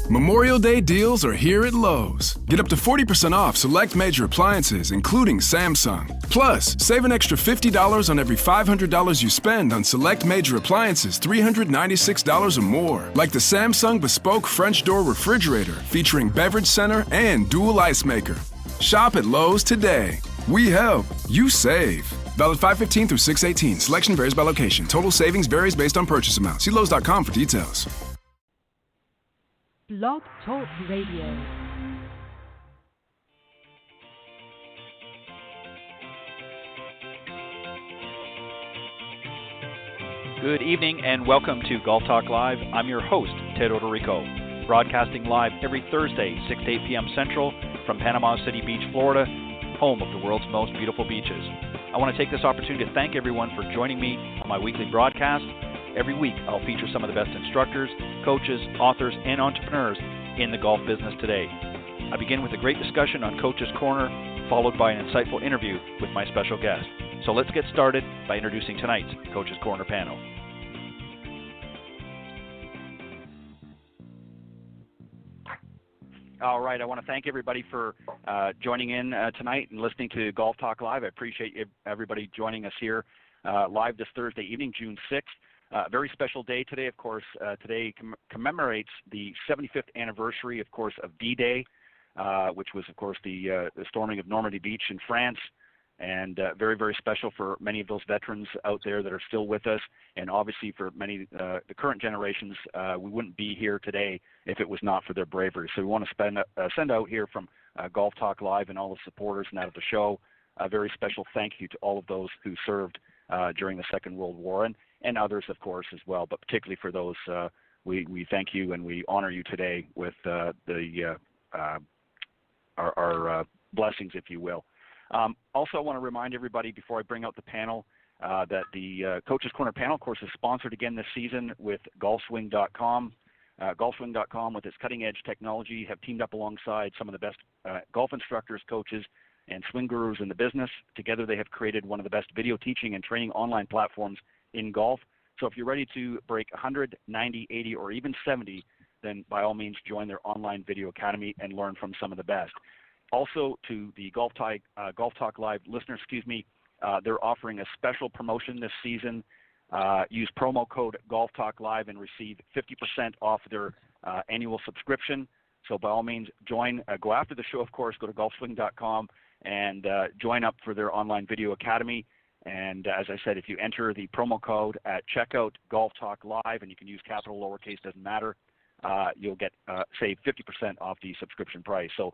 Memorial Day deals are here at Lowe's. Get up to 40% off select major appliances, including Samsung. Plus, save an extra $50 on every $500 you spend on select major appliances $396 or more, like the Samsung Bespoke French Door Refrigerator featuring beverage center and dual ice maker. Shop at Lowe's today. We help, you save. Valid 5/15 through 6/18. Selection varies by location. Total savings varies based on purchase amount. See Lowe's.com for details. Blog Talk Radio. Good evening and welcome to Golf Talk Live. I'm your host, Ted Odorico, broadcasting live every Thursday, 6 to 8 p.m. Central from Panama City Beach, Florida, home of the world's most beautiful beaches. I want to take this opportunity to thank everyone for joining me on my weekly broadcast. Every week, I'll feature some of the best instructors, coaches, authors, and entrepreneurs in the golf business today. I begin with a great discussion on Coach's Corner, followed by an insightful interview with my special guest. So let's get started by introducing tonight's Coach's Corner panel. All right, I want to thank everybody for joining in tonight and listening to Golf Talk Live. I appreciate everybody joining us here live this Thursday evening, June 6th. Very special day today, of course. Today commemorates the 75th anniversary, of course, of D-Day, which was, of course, the storming of Normandy Beach in France, and very, very special for many of those veterans out there that are still with us, and obviously for many the current generations, we wouldn't be here today if it was not for their bravery. So we want to send out here from Golf Talk Live and all the supporters and out of the show a very special thank you to all of those who served during the Second World War, and others, of course, as well, but particularly for those, we thank you and we honor you today with our blessings, if you will. Also, I want to remind everybody before I bring out the panel that the Coach's Corner panel, of course, is sponsored again this season with Golfswing.com. Golfswing.com, with its cutting-edge technology, have teamed up alongside some of the best golf instructors, coaches, and swing gurus in the business. Together, they have created one of the best video teaching and training online platforms in golf. So if you're ready to break 100, 90, 80, or even 70, then by all means join their online video academy and learn from some of the best. Also, to the Golf Talk Live listeners, they're offering a special promotion this season. Use promo code Golf Talk Live and receive 50% off their annual subscription. So by all means, join. Go after the show, of course. Go to golfswing.com and join up for their online video academy. And as I said, if you enter the promo code at checkout, Golf Talk Live, and you can use capital, lowercase, doesn't matter, you'll get, save 50% off the subscription price. So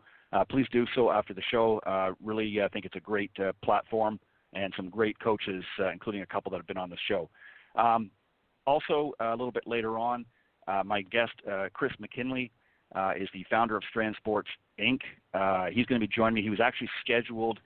please do so after the show. Really, I think it's a great platform and some great coaches, including a couple that have been on the show. Also, a little bit later on, my guest, Chris McGinley, is the founder of Strand Sports, Inc. He's going to be joining me. He was actually scheduled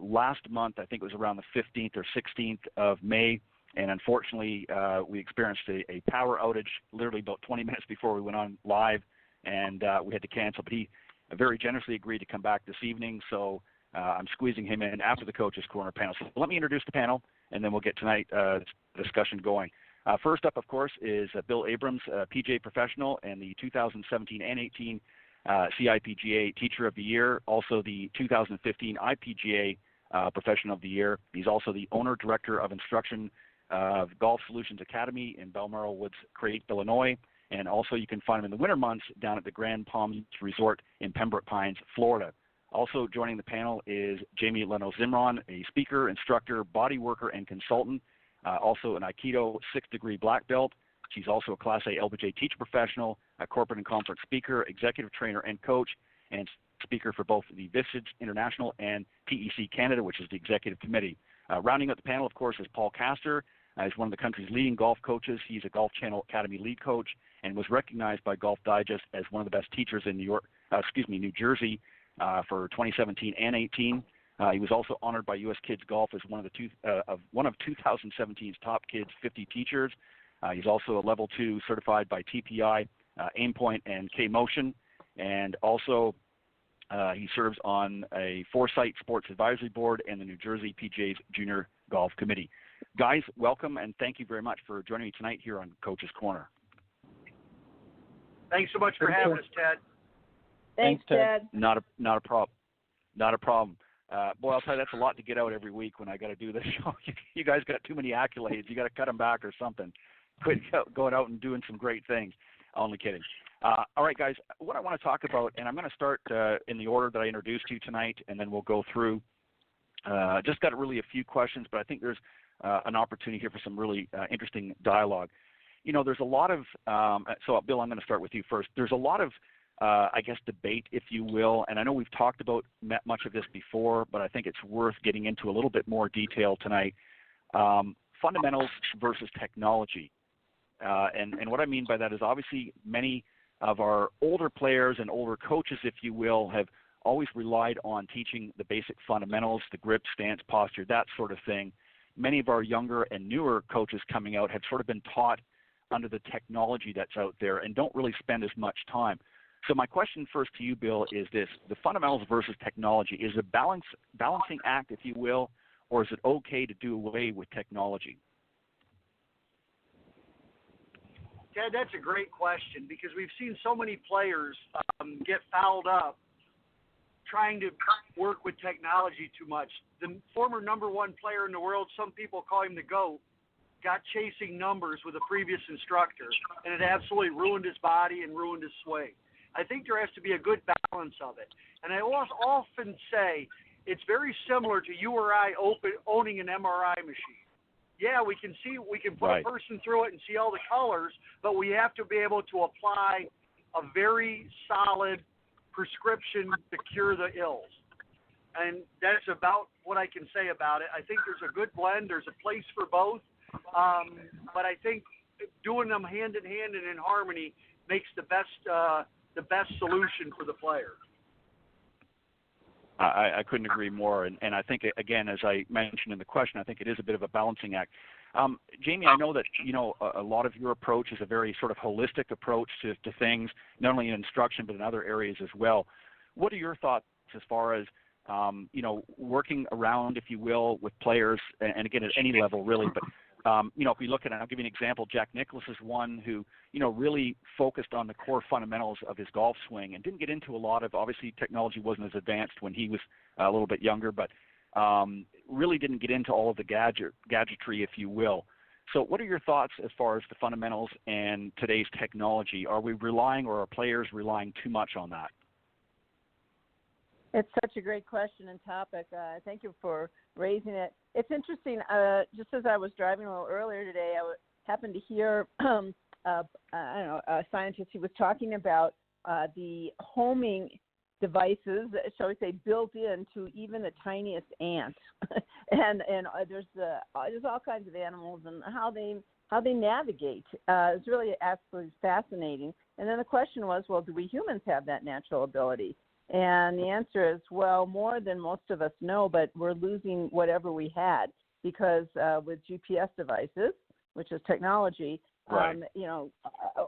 last month. I think it was around the 15th or 16th of May, and unfortunately we experienced a power outage literally about 20 minutes before we went on live, and we had to cancel, but he very generously agreed to come back this evening, so I'm squeezing him in after the Coach's Corner panel. So let me introduce the panel, and then we'll get tonight's discussion going. First up, of course, is Bill Abrams, PGA professional and the 2017 and 18 CIPGA Teacher of the Year, also the 2015 IPGA Professional of the Year. He's also the owner-director of instruction of Golf Solutions Academy in Balmoral Woods, Crete, Illinois. And also you can find him in the winter months down at the Grand Palms Resort in Pembroke Pines, Florida. Also joining the panel is Jamie Leno-Zimron, a speaker, instructor, body worker, and consultant, also an Aikido 6th degree black belt. She's also a Class A LPGA teacher professional, a corporate and conference speaker, executive trainer and coach, and speaker for both the Visage International and PEC Canada, which is the executive committee. Rounding out the panel, of course, is Paul Castor. He's one of the country's leading golf coaches. He's a Golf Channel Academy lead coach and was recognized by Golf Digest as one of the best teachers in New Jersey for 2017 and 18. He was also honored by U.S. Kids Golf as one of 2017's top kids 50 teachers. He's also a level 2 certified by TPI, Aimpoint, and K-Motion. And also he serves on a Foresight Sports Advisory Board and the New Jersey PGA's Junior Golf Committee. Guys, welcome, and thank you very much for joining me tonight here on Coach's Corner. Thanks so much for having us, Ted. Thanks, Ted. Not a problem. Not a problem. Boy, I'll tell you, that's a lot to get out every week when I got to do this show. You guys got too many accolades. You got to cut them back or something. Quit going out and doing some great things. Only kidding. All right, guys, what I want to talk about, and I'm going to start in the order that I introduced you tonight, and then we'll go through. Just got really a few questions, but I think there's an opportunity here for some really interesting dialogue. You know, there's a lot of, so Bill, I'm going to start with you first. There's a lot of, I guess, debate, if you will, and I know we've talked about much of this before, but I think it's worth getting into a little bit more detail tonight. Fundamentals versus technology. And what I mean by that is obviously many of our older players and older coaches, if you will, have always relied on teaching the basic fundamentals, the grip, stance, posture, that sort of thing. Many of our younger and newer coaches coming out have sort of been taught under the technology that's out there and don't really spend as much time. So my question first to you, Bill, is this: the fundamentals versus technology, is a balancing act, if you will, or is it okay to do away with technology? Ted, that's a great question because we've seen so many players get fouled up trying to work with technology too much. The former number one player in the world, some people call him the GOAT, got chasing numbers with a previous instructor, and it absolutely ruined his body and ruined his swing. I think there has to be a good balance of it. And I often say it's very similar to you or I owning an MRI machine. Yeah, we can put a person through it and see all the colors, but we have to be able to apply a very solid prescription to cure the ills. And that's about what I can say about it. I think there's a good blend. There's a place for both. But I think doing them hand in hand and in harmony makes the best solution for the player. I couldn't agree more. And I think, again, as I mentioned in the question, I think it is a bit of a balancing act. Jamie, I know that, you know, a lot of your approach is a very sort of holistic approach to things, not only in instruction but in other areas as well. What are your thoughts as far as, you know, working around, if you will, with players, and again, at any level really, but you know, if we look at it, I'll give you an example. Jack Nicklaus is one who, you know, really focused on the core fundamentals of his golf swing and didn't get into a lot of, obviously technology wasn't as advanced when he was a little bit younger, but really didn't get into all of the gadgetry, if you will. So what are your thoughts as far as the fundamentals and today's technology? Are we relying, or are players relying too much on that? It's such a great question and topic. Thank you for raising it. It's interesting. Just as I was driving a little earlier today, I happened to hear a scientist who was talking about the homing devices, shall we say, built into even the tiniest ant, and there's all kinds of animals and how they navigate. It's really absolutely fascinating. And then the question was, well, do we humans have that natural ability? And the answer is, well, more than most of us know, but we're losing whatever we had because with GPS devices, which is technology, you know,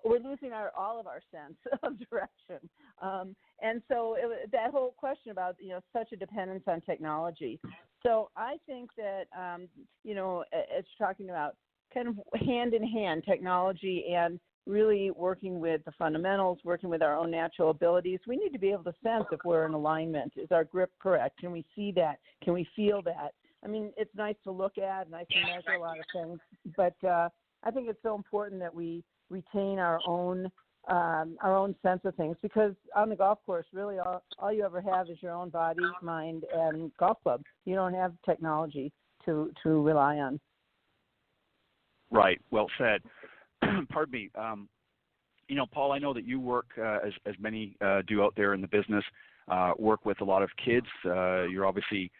we're losing all of our sense of direction. And so that whole question about, you know, such a dependence on technology. So I think that, you know, it's talking about kind of hand in hand technology and really working with the fundamentals, working with our own natural abilities. We need to be able to sense if we're in alignment. Is our grip correct? Can we see that? Can we feel that? I mean, it's nice to look at, nice to measure a lot of things, but I think it's so important that we retain our own sense of things, because on the golf course, really all you ever have is your own body, mind, and golf club. You don't have technology to rely on. Right. Well said. Pardon me. You know, Paul, I know that you work, as many do out there in the business, work with a lot of kids. You're obviously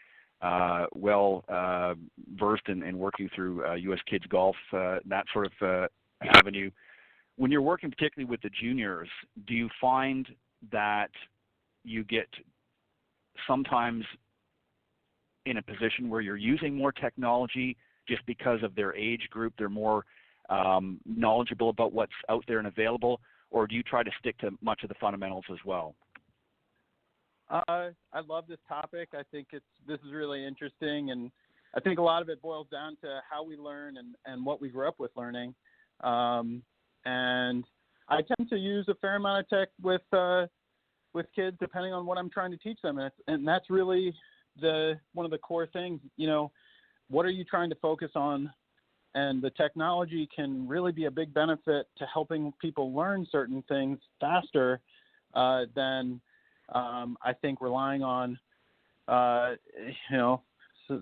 well versed in working through U.S. Kids Golf, that sort of avenue. When you're working particularly with the juniors, do you find that you get sometimes in a position where you're using more technology just because of their age group? They're more knowledgeable about what's out there and available, or do you try to stick to much of the fundamentals as well? I love this topic. I think this is really interesting, and I think a lot of it boils down to how we learn and what we grew up with learning. And I tend to use a fair amount of tech with kids, depending on what I'm trying to teach them, and that's really one of the core things. What are you trying to focus on? And the technology can really be a big benefit to helping people learn certain things faster than I think relying on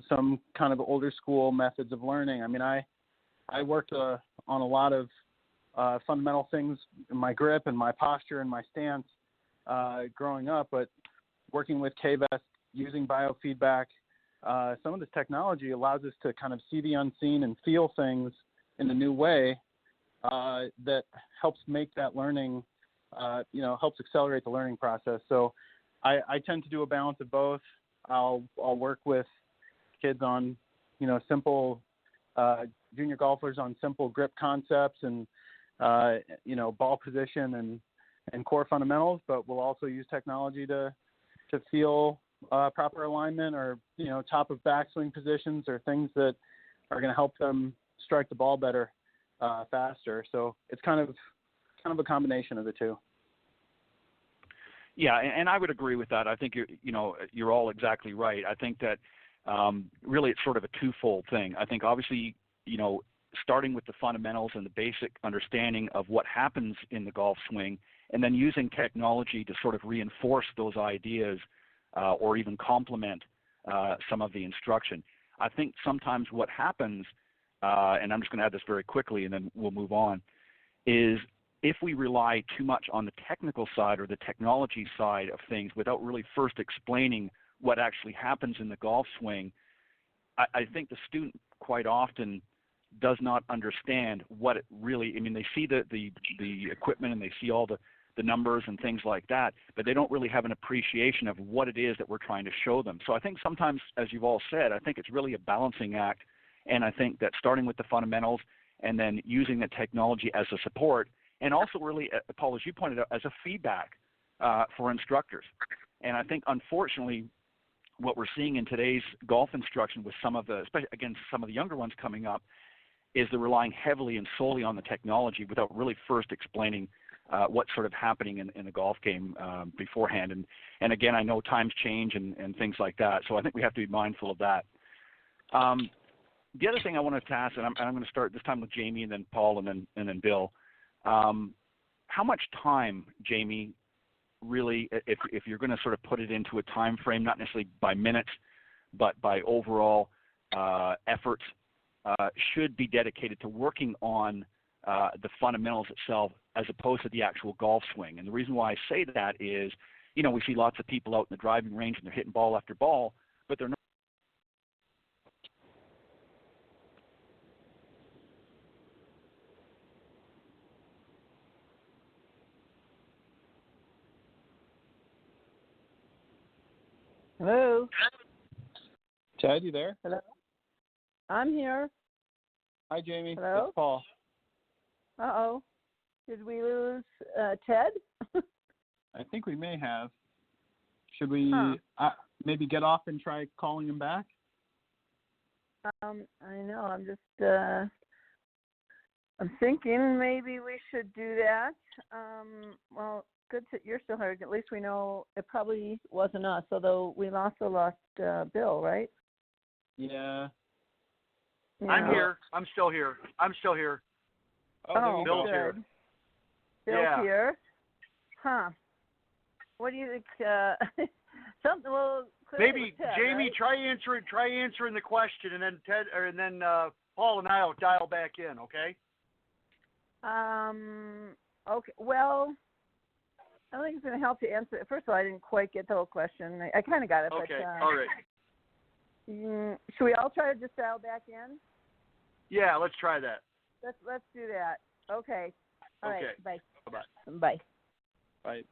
some kind of older school methods of learning. I mean, I worked on a lot of fundamental things in my grip and my posture and my stance growing up, but working with KVEST, using biofeedback, some of this technology allows us to kind of see the unseen and feel things in a new way that helps make that learning, helps accelerate the learning process. So I tend to do a balance of both. I'll work with kids on, simple junior golfers on simple grip concepts and, ball position and core fundamentals, but we'll also use technology to feel proper alignment or, top of backswing positions or things that are going to help them strike the ball better, faster. So it's kind of a combination of the two. Yeah, and I would agree with that. I think you're all exactly right. I think that really it's sort of a twofold thing. I think obviously, starting with the fundamentals and the basic understanding of what happens in the golf swing, and then using technology to sort of reinforce those ideas or even complement some of the instruction. I think sometimes what happens, and I'm just going to add this very quickly and then we'll move on, is if we rely too much on the technical side or the technology side of things without really first explaining what actually happens in the golf swing, I think the student quite often does not understand what it really, they see the equipment and they see all the numbers and things like that, but they don't really have an appreciation of what it is that we're trying to show them. So I think sometimes, as you've all said, I think it's really a balancing act, and I think that starting with the fundamentals and then using the technology as a support, and also really, Paul, as you pointed out, as a feedback for instructors. And I think, unfortunately, what we're seeing in today's golf instruction with some of the, especially again, some of the younger ones coming up, is they're relying heavily and solely on the technology without really first explaining what's sort of happening in the golf game beforehand. And again, I know times change and things like that, so I think we have to be mindful of that. The other thing I wanted to ask, and I'm going to start this time with Jamie and then Paul and then Bill. How much time, Jamie, really, if you're going to sort of put it into a time frame, not necessarily by minutes, but by overall efforts, should be dedicated to working on the fundamentals itself as opposed to the actual golf swing? And the reason why I say that is, we see lots of people out in the driving range and they're hitting ball after ball, but they're not. Hello? Ted, you there? Hello? I'm here. Hi, Jamie. Hello? It's Paul. Uh-oh. Did we lose Ted? I think we may have. Should we maybe get off and try calling him back? I know. I'm just I'm thinking maybe we should do that. Well, good that you're still here. At least we know it probably wasn't us, although we also lost Bill, right? Yeah. I'm here. I'm still here. Oh, Bill's good. here. Bill's here. Huh. What do you think? Something. Well, maybe Ted, Jamie, right? try answering the question, and then Ted, and then Paul and I'll dial back in. Okay. Okay. Well, I don't think it's going to help to answer it. First of all, I didn't quite get the whole question. I kind of got it. Okay. But, All right. Should we all try to just dial back in? Yeah, let's try that. Let's do that. Okay. All right. Okay. Bye. Bye-bye. Bye. Bye.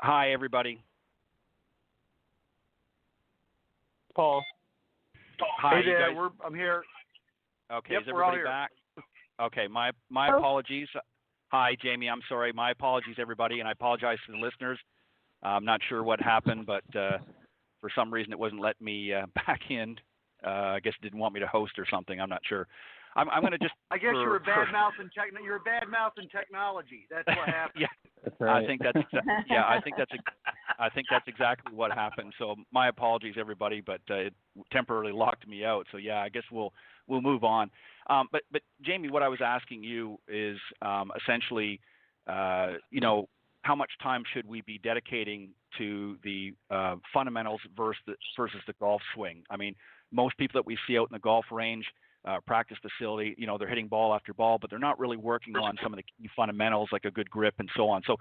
Hi, everybody. Paul. Hi, Hey there, you guys. I'm here. Okay, Yep, is we're all everybody here. back? Okay, my apologies. Hi, Jamie. I'm sorry. My apologies, everybody, and I apologize to the listeners. I'm not sure what happened, but for some reason it wasn't letting me back in. I guess it didn't want me to host or something. I'm not sure. I'm going to just. I guess you're a bad mouth in technology. That's what happened. Yeah, That's right. I think that's exactly what happened. So my apologies, everybody, but it temporarily locked me out. So yeah, I guess we'll move on. But Jamie, what I was asking you is essentially, how much time should we be dedicating to the fundamentals versus the golf swing? I mean, most people that we see out in the golf range, practice facility, they're hitting ball after ball, but they're not really working on some of the key fundamentals like a good grip and so on. So,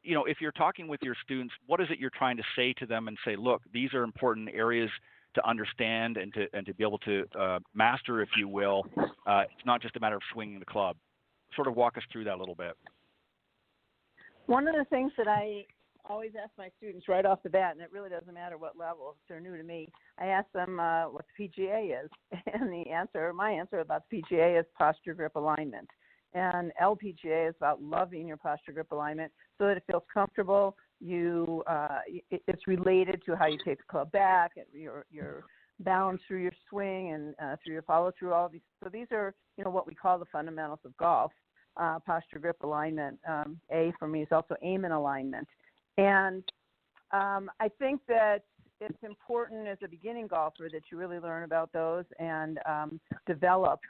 if you're talking with your students, what is it you're trying to say to them and say, look, these are important areas to understand and to be able to master, if you will. It's not just a matter of swinging the club. Sort of walk us through that a little bit. One of the things that I always ask my students right off the bat, and it really doesn't matter what level, if they're new to me, I ask them what the PGA is. And my answer about the PGA is posture, grip, alignment. And LPGA is about loving your posture, grip, alignment so that it feels comfortable. It's related to how you take the club back, your balance through your swing and through your follow through. All of these. So these are what we call the fundamentals of golf: posture, grip, alignment. A for me is also aim and alignment. And I think that it's important as a beginning golfer that you really learn about those and develop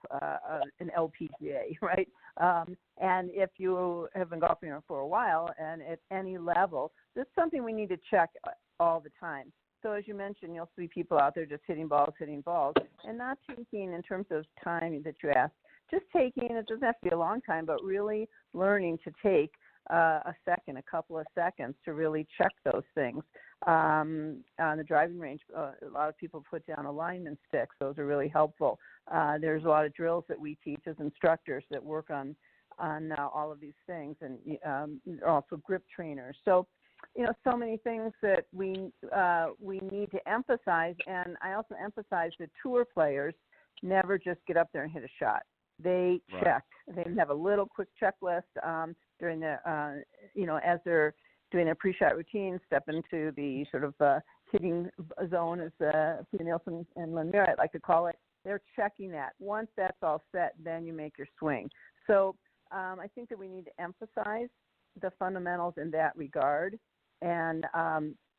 an LPGA, right? And if you have been golfing for a while and at any level, this is something we need to check all the time. So as you mentioned, you'll see people out there just hitting balls, and not taking in terms of time that you ask, just taking, it doesn't have to be a long time, but really learning to take a couple of seconds to really check those things. On the driving range, a lot of people put down alignment sticks. Those are really helpful. There's a lot of drills that we teach as instructors that work on all of these things, and also grip trainers. So, so many things that we need to emphasize, and I also emphasize that tour players never just get up there and hit a shot. They check. They have a little quick checklist during their, as they're doing their pre-shot routine, step into the sort of hitting zone, as Peter Nielsen and Lynn Merritt like to call it. They're checking that. Once that's all set, then you make your swing. So I think that we need to emphasize the fundamentals in that regard and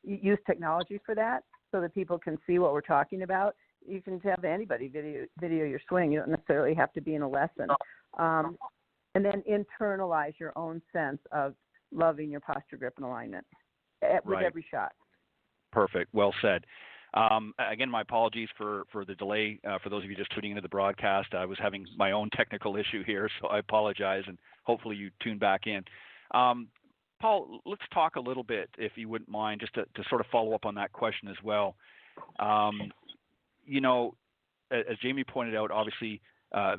use technology for that so that people can see what we're talking about. You can have anybody video your swing. You don't necessarily have to be in a lesson. And then internalize your own sense of loving your posture, grip, and alignment with every shot. Perfect. Well said. Again, my apologies for the delay. For those of you just tuning into the broadcast, I was having my own technical issue here, so I apologize, and hopefully you tune back in. Paul, let's talk a little bit, if you wouldn't mind, just to sort of follow up on that question as well. As Jamie pointed out, obviously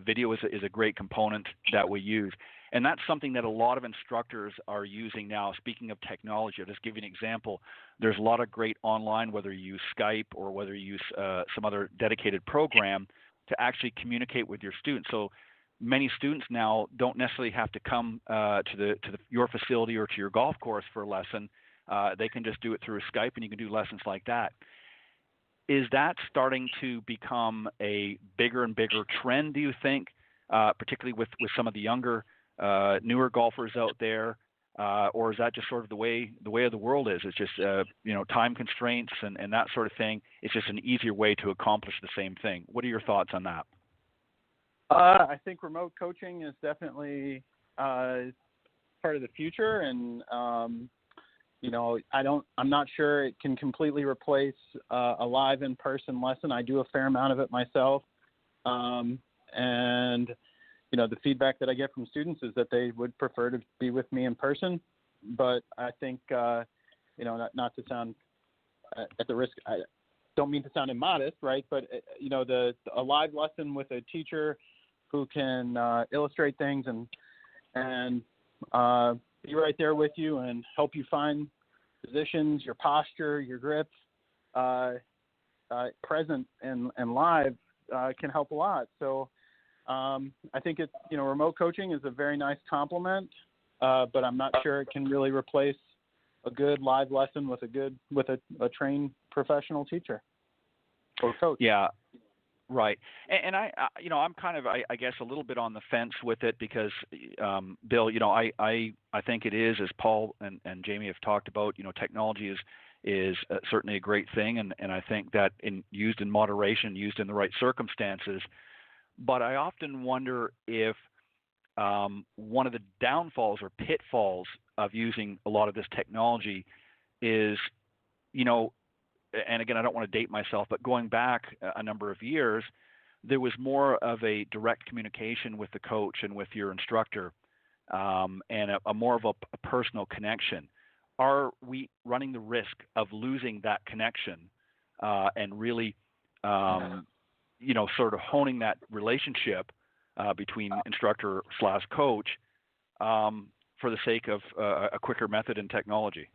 video is a great component that we use. And that's something that a lot of instructors are using now. Speaking of technology, I'll just give you an example. There's a lot of great online, whether you use Skype or whether you use some other dedicated program to actually communicate with your students. So many students now don't necessarily have to come to your facility or to your golf course for a lesson. They can just do it through Skype, and you can do lessons like that. Is that starting to become a bigger and bigger trend, do you think, particularly with some of the younger, newer golfers out there, or is that just sort of the way of the world is? It's just time constraints and that sort of thing. It's just an easier way to accomplish the same thing. What are your thoughts on that? I think remote coaching is definitely part of the future, and I'm not sure it can completely replace a live in-person lesson. I do a fair amount of it myself, and the feedback that I get from students is that they would prefer to be with me in person. But I think, not to sound at the risk, I don't mean to sound immodest, right? But a live lesson with a teacher who can illustrate things and be right there with you and help you find positions, your posture, your grip, present and live can help a lot. So I think remote coaching is a very nice complement, but I'm not sure it can really replace a good live lesson with a trained professional teacher or coach. Yeah. Right. And I'm kind of, I guess, a little bit on the fence with it because, Bill, I think it is, as Paul and Jamie have talked about, technology is certainly a great thing. And I think that used in moderation, used in the right circumstances. But I often wonder if one of the downfalls or pitfalls of using a lot of this technology is, and again, I don't want to date myself, but going back a number of years, there was more of a direct communication with the coach and with your instructor, and a more of a personal connection. Are we running the risk of losing that connection and really, sort of honing that relationship between instructor/coach for the sake of a quicker method and technology?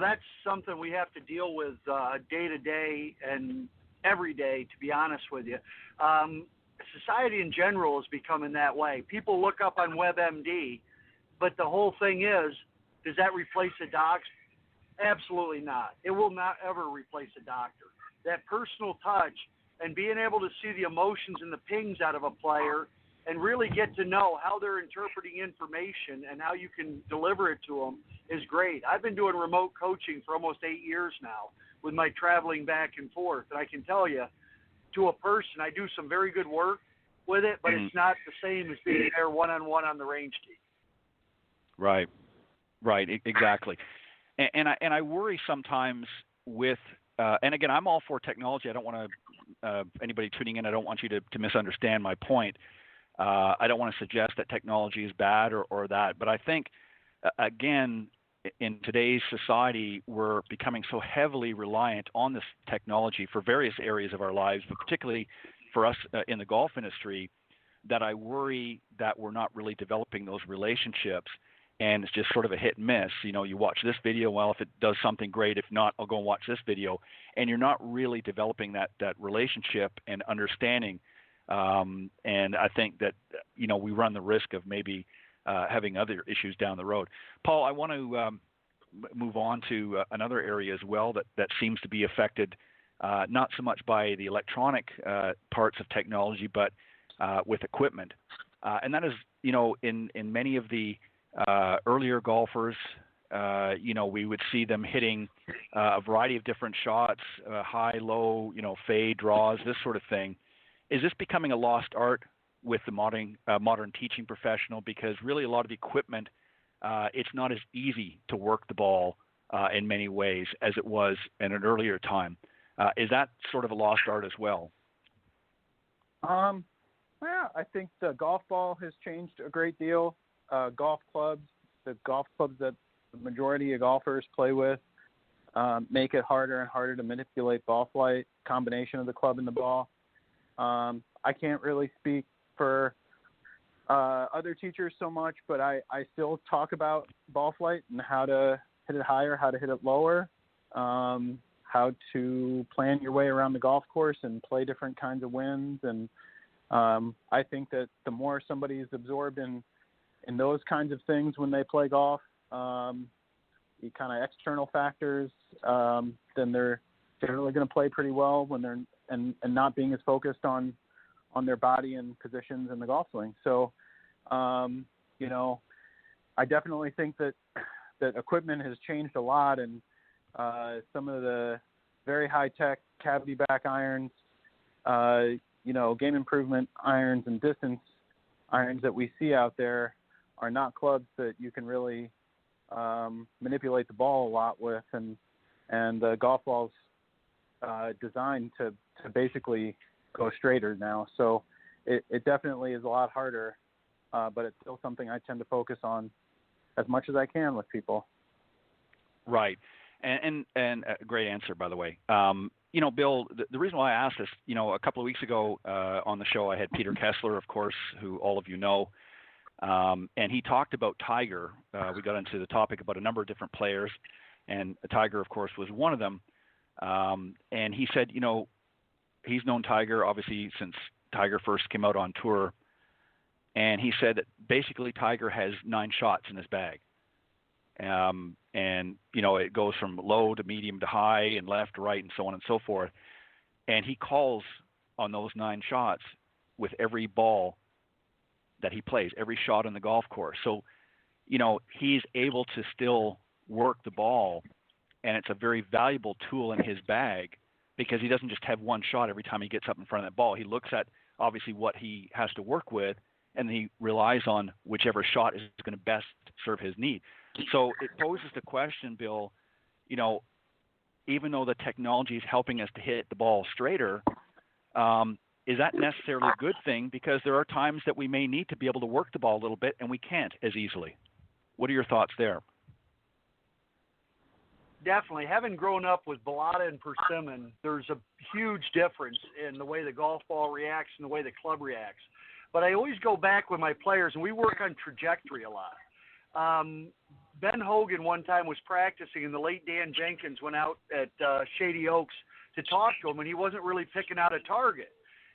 That's something we have to deal with day to day and every day, to be honest with you. Society in general is becoming that way. People look up on WebMD, but the whole thing is, does that replace a doctor? Absolutely not. It will not ever replace a doctor. That personal touch and being able to see the emotions and the pings out of a player and really get to know how they're interpreting information and how you can deliver it to them is great. I've been doing remote coaching for almost 8 years now with my traveling back and forth. And I can tell you, to a person, I do some very good work with it, but it's not the same as being there one-on-one on the range team. Right, exactly. And I worry sometimes with, and again, I'm all for technology. I don't want to, anybody tuning in, I don't want you to misunderstand my point. I don't want to suggest that technology is bad or that, but I think, again, in today's society, we're becoming so heavily reliant on this technology for various areas of our lives, but particularly for us in the golf industry, that I worry that we're not really developing those relationships, and it's just sort of a hit and miss. You watch this video, well, if it does something great, if not, I'll go and watch this video, and you're not really developing that relationship and understanding. And I think that, we run the risk of maybe having other issues down the road. Paul, I want to move on to another area as well that seems to be affected not so much by the electronic parts of technology, but with equipment. And that is, in many of the earlier golfers, we would see them hitting a variety of different shots, high, low, fade, draws, this sort of thing. Is this becoming a lost art with the modern teaching professional? Because really a lot of the equipment, it's not as easy to work the ball in many ways as it was in an earlier time. Is that sort of a lost art as well? Well, I think the golf ball has changed a great deal. The golf clubs that the majority of golfers play with make it harder and harder to manipulate ball flight, combination of the club and the ball. I can't really speak for other teachers so much, but I still talk about ball flight and how to hit it higher, how to hit it lower, how to plan your way around the golf course and play different kinds of winds. And I think that the more somebody is absorbed in those kinds of things when they play golf, the kind of external factors, then they're generally going to play pretty well when they're and not being as focused on their body and positions in the golf swing. So, I definitely think that equipment has changed a lot, and some of the very high-tech cavity back irons, game improvement irons and distance irons that we see out there are not clubs that you can really manipulate the ball a lot with, and the golf ball's designed to basically go straighter now. So it definitely is a lot harder, but it's still something I tend to focus on as much as I can with people. Right. And a great answer, by the way. Bill, the reason why I asked this, a couple of weeks ago on the show, I had Peter Kessler, of course, who all of you know. And he talked about Tiger. We got into the topic about a number of different players, and Tiger, of course, was one of them. And he said, he's known Tiger, obviously, since Tiger first came out on tour. And he said that basically Tiger has 9 shots in his bag. And, it goes from low to medium to high and left to right and so on and so forth. And he calls on those 9 shots with every ball that he plays, every shot on the golf course. So, he's able to still work the ball, and it's a very valuable tool in his bag because he doesn't just have one shot every time he gets up in front of that ball. He looks at, obviously, what he has to work with, and he relies on whichever shot is going to best serve his need. So it poses the question, Bill, even though the technology is helping us to hit the ball straighter, is that necessarily a good thing? Because there are times that we may need to be able to work the ball a little bit, and we can't as easily. What are your thoughts there? Definitely. Having grown up with Balata and Persimmon, there's a huge difference in the way the golf ball reacts and the way the club reacts. But I always go back with my players, and we work on trajectory a lot. Ben Hogan one time was practicing, and the late Dan Jenkins went out at Shady Oaks to talk to him, and he wasn't really picking out a target.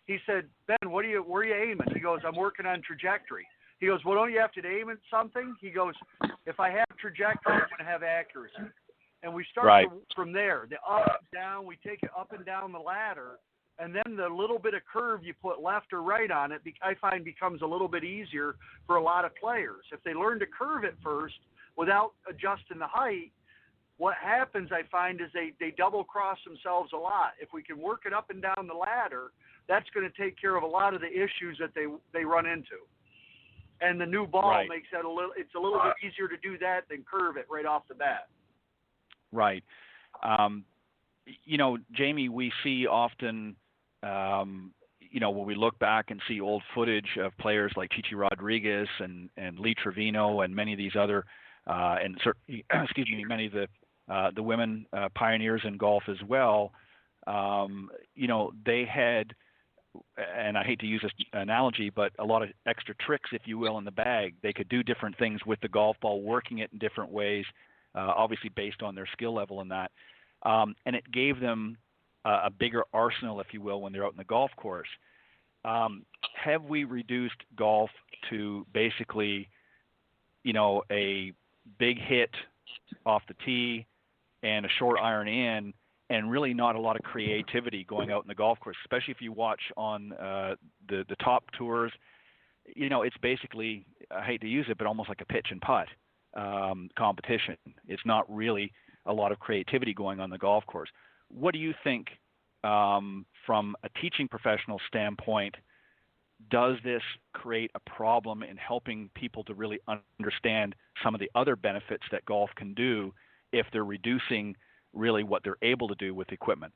He said, Ben, where are you aiming? He goes, I'm working on trajectory. He goes, well, don't you have to aim at something? He goes, if I have trajectory, I'm going to have accuracy. And we start from there. The up, down, we take it up and down the ladder, and then the little bit of curve you put left or right on it, I find becomes a little bit easier for a lot of players. If they learn to curve it first without adjusting the height, what happens, I find, is they double-cross themselves a lot. If we can work it up and down the ladder, that's going to take care of a lot of the issues that they run into. And the new ball makes that it's a little bit easier to do that than curve it right off the bat. Right. Jamie, we see often, when we look back and see old footage of players like Chichi Rodriguez and Lee Trevino and many of these other, many of the women pioneers in golf as well, they had, and I hate to use this analogy, but a lot of extra tricks, if you will, in the bag. They could do different things with the golf ball, working it in different ways, obviously based on their skill level in that. And it gave them a bigger arsenal, if you will, when they're out in the golf course. Have we reduced golf to basically, a big hit off the tee and a short iron in, and really not a lot of creativity going out in the golf course, especially if you watch on the top tours? It's basically, I hate to use it, but almost like a pitch and putt competition. It's not really a lot of creativity going on the golf course. What do you think, from a teaching professional standpoint, does this create a problem in helping people to really understand some of the other benefits that golf can do if they're reducing really what they're able to do with equipment?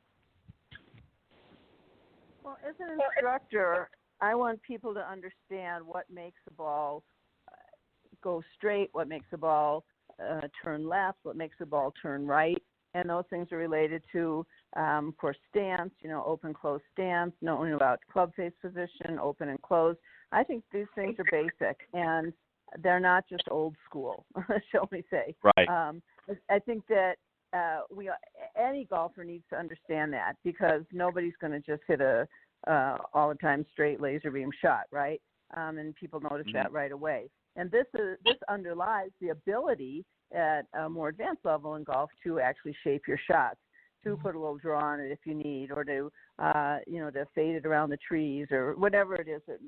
Well, as an instructor, I want people to understand what makes the ball go straight, what makes the ball turn left, what makes the ball turn right. And those things are related to, of course, stance, open, close stance, knowing about club face position, open and close. I think these things are basic, and they're not just old school, shall we say. Right. I think that any golfer needs to understand that, because nobody's going to just hit a all the time straight laser beam shot, right? And people notice that right away. And this underlies the ability at a more advanced level in golf to actually shape your shots, to put a little draw on it if you need, or to to fade it around the trees, or whatever it is that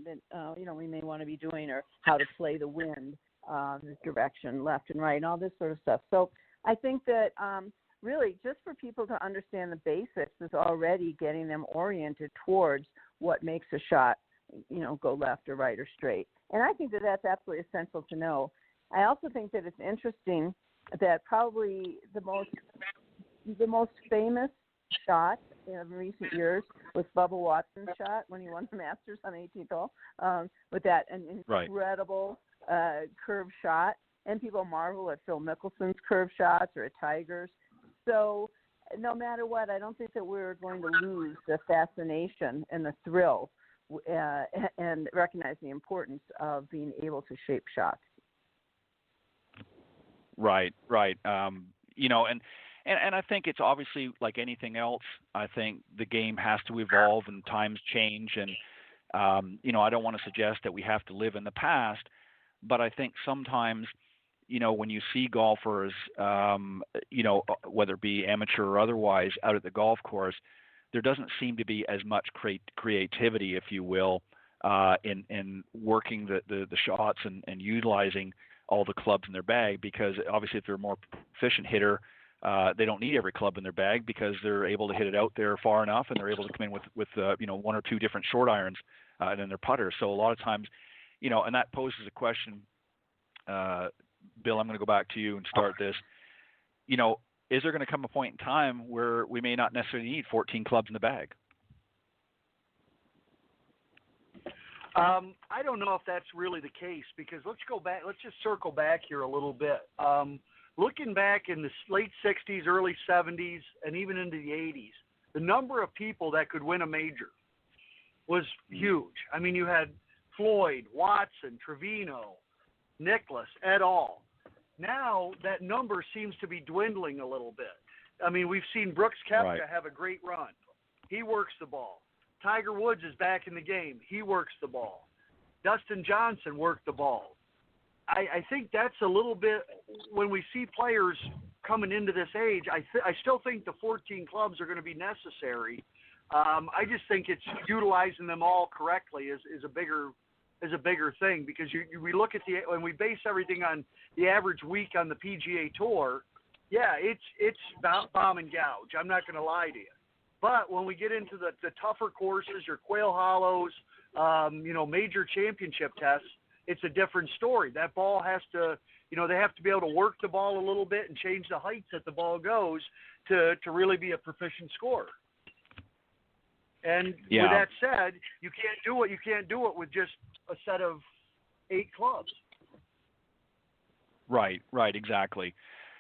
we may want to be doing, or how to play the wind, this direction, left and right, and all this sort of stuff. So I think that really just for people to understand the basics is already getting them oriented towards what makes a shot, go left or right or straight. And I think that that's absolutely essential to know. I also think that it's interesting that probably the most famous shot in recent years was Bubba Watson's shot when he won the Masters on the 18th hole, with that incredible curve shot. And people marvel at Phil Mickelson's curve shots or at Tiger's. So no matter what, I don't think that we're going to lose the fascination and the thrill and recognize the importance of being able to shape shots. Right. And I think it's obviously like anything else. I think the game has to evolve and times change. And, I don't want to suggest that we have to live in the past, but I think sometimes, when you see golfers, whether it be amateur or otherwise out at the golf course, there doesn't seem to be as much creativity, if you will, in working the shots and utilizing all the clubs in their bag, because obviously if they're a more proficient hitter, they don't need every club in their bag because they're able to hit it out there far enough, and they're able to come in with one or two different short irons and then their putters. So a lot of times, and that poses a question. Bill, I'm going to go back to you and start this. Is there going to come a point in time where we may not necessarily need 14 clubs in the bag? I don't know if that's really the case, because let's go back. Let's just circle back here a little bit. Looking back in the late 60s, early 70s, and even into the 80s, the number of people that could win a major was huge. I mean, you had Floyd, Watson, Trevino, Nicklaus, et al. Now that number seems to be dwindling a little bit. I mean, we've seen Brooks Koepka have a great run. He works the ball. Tiger Woods is back in the game. He works the ball. Dustin Johnson worked the ball. I think that's a little bit, when we see players coming into this age, I still think the 14 clubs are going to be necessary. I just think it's utilizing them all correctly is a bigger thing, because we look at when we base everything on the average week on the PGA Tour, yeah, it's bomb and gouge. I'm not going to lie to you. But when we get into the tougher courses, your Quail Hollows, major championship tests, it's a different story. That ball has to, they have to be able to work the ball a little bit and change the heights that the ball goes to really be a proficient scorer. And with that said, you can't do it with just a set of 8 clubs. Right, exactly.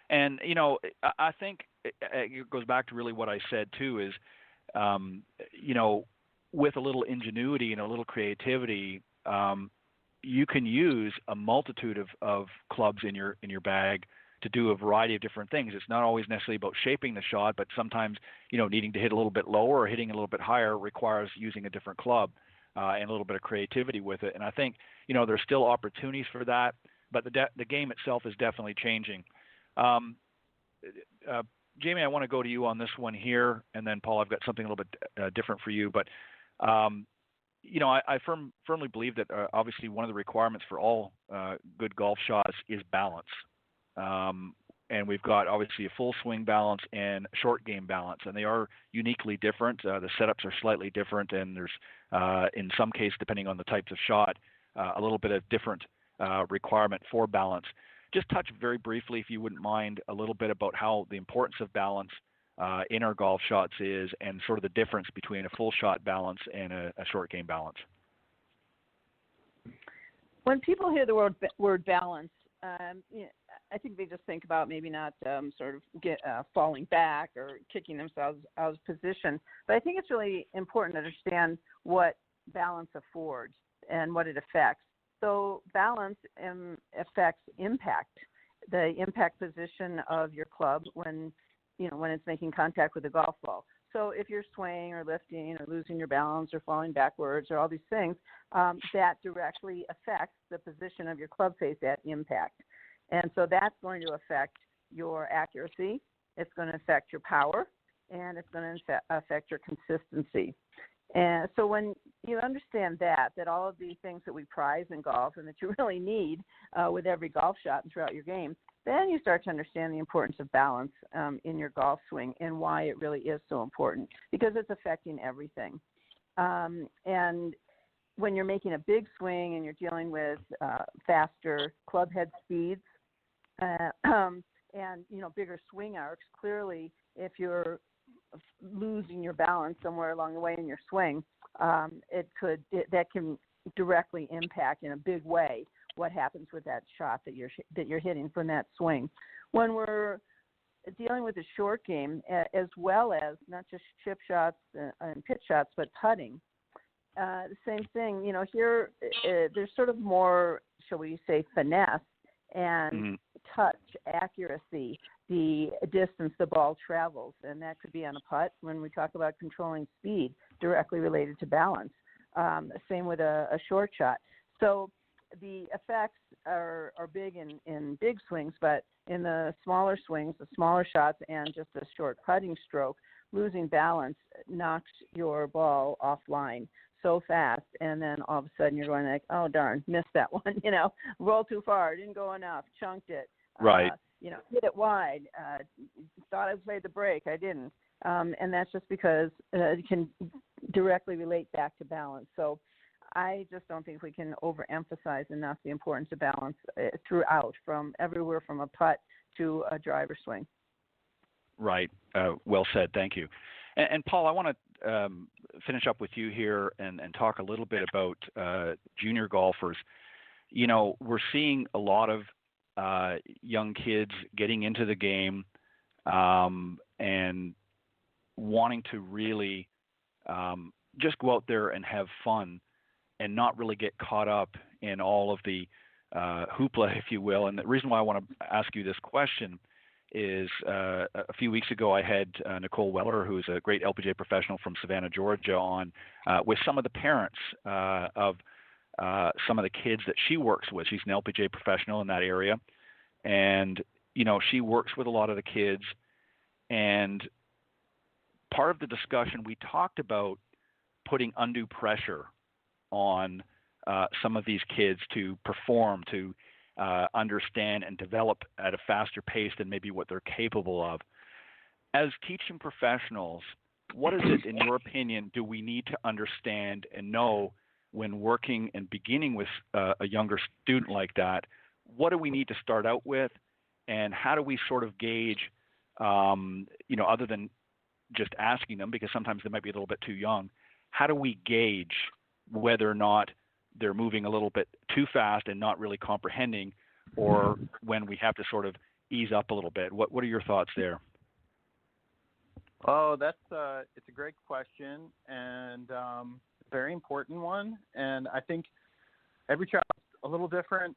And, I think it goes back to really what I said too is, with a little ingenuity and a little creativity, you can use a multitude of clubs in your bag to do a variety of different things. It's not always necessarily about shaping the shot, but sometimes, needing to hit a little bit lower or hitting a little bit higher requires using a different club and a little bit of creativity with it. And I think, there's still opportunities for that, but the game itself is definitely changing. Jamie, I want to go to you on this one here, and then Paul, I've got something a little bit different for you. But, I firmly believe that obviously one of the requirements for all good golf shots is balance. And we've got obviously a full swing balance and short game balance, and they are uniquely different. The setups are slightly different, and there's, in some cases, depending on the types of shot, a little bit of different requirement for balance. Just touch very briefly, if you wouldn't mind, a little bit about how the importance of balance in our golf shots is, and sort of the difference between a full shot balance and a short game balance. When people hear the word balance, I think they just think about maybe not sort of falling back or kicking themselves out of position. But I think it's really important to understand what balance affords and what it affects. So balance affects impact, the impact position of your club when it's making contact with the golf ball. So if you're swaying or lifting or losing your balance or falling backwards or all these things, that directly affects the position of your club face at impact. And so that's going to affect your accuracy, it's going to affect your power, and it's going to affect your consistency. And so when you understand that all of these things that we prize in golf and that you really need with every golf shot and throughout your game, then you start to understand the importance of balance in your golf swing and why it really is so important, because it's affecting everything. And when you're making a big swing and you're dealing with faster club head speeds and, bigger swing arcs, clearly if you're losing your balance somewhere along the way in your swing, that can directly impact in a big way what happens with that shot that you're hitting from that swing. When we're dealing with the short game, as well as not just chip shots and pitch shots, but putting, The same thing. Here there's sort of more, shall we say, finesse and touch accuracy, the distance the ball travels, and that could be on a putt when we talk about controlling speed directly related to balance. Same with a short shot. So the effects are big in big swings, but in the smaller swings, the smaller shots, and just a short putting stroke, losing balance knocks your ball offline so fast, and then all of a sudden you're going like, oh darn, missed that one, roll too far, didn't go enough, chunked it, right, hit it wide, thought I played the break, I didn't, and that's just because it can directly relate back to balance. So I just don't think we can overemphasize enough the importance of balance throughout, from everywhere from a putt to a driver swing. Right. Well said. Thank you. And Paul, I want to finish up with you here and talk a little bit about junior golfers. We're seeing a lot of young kids getting into the game and wanting to really just go out there and have fun and not really get caught up in all of the hoopla, if you will. And the reason why I want to ask you this question is a few weeks ago I had Nicole Weller, who is a great LPGA professional from Savannah, Georgia, on with some of the parents of some of the kids that she works with. She's an LPGA professional in that area. And, she works with a lot of the kids. And part of the discussion, we talked about putting undue pressure on some of these kids to perform, to understand and develop at a faster pace than maybe what they're capable of. As teaching professionals, what is it, in your opinion, do we need to understand and know when working and beginning with a younger student like that? What do we need to start out with, and how do we sort of gauge, other than just asking them, because sometimes they might be a little bit too young, how do we gauge whether or not they're moving a little bit too fast and not really comprehending, or when we have to sort of ease up a little bit? What are your thoughts there? Oh, it's a great question, and very important one. And I think every child's a little different.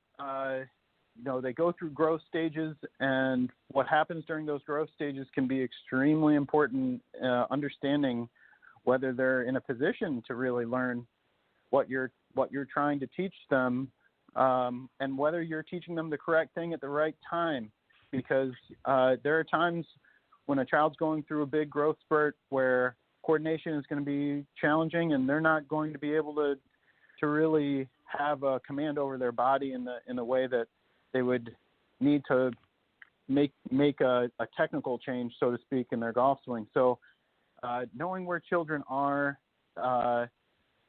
They go through growth stages, and what happens during those growth stages can be extremely important, understanding whether they're in a position to really learn what you're trying to teach them, and whether you're teaching them the correct thing at the right time. Because there are times when a child's going through a big growth spurt where coordination is going to be challenging, and they're not going to be able to really have a command over their body in the way that they would need to make a technical change, so to speak, in their golf swing. So knowing where children are,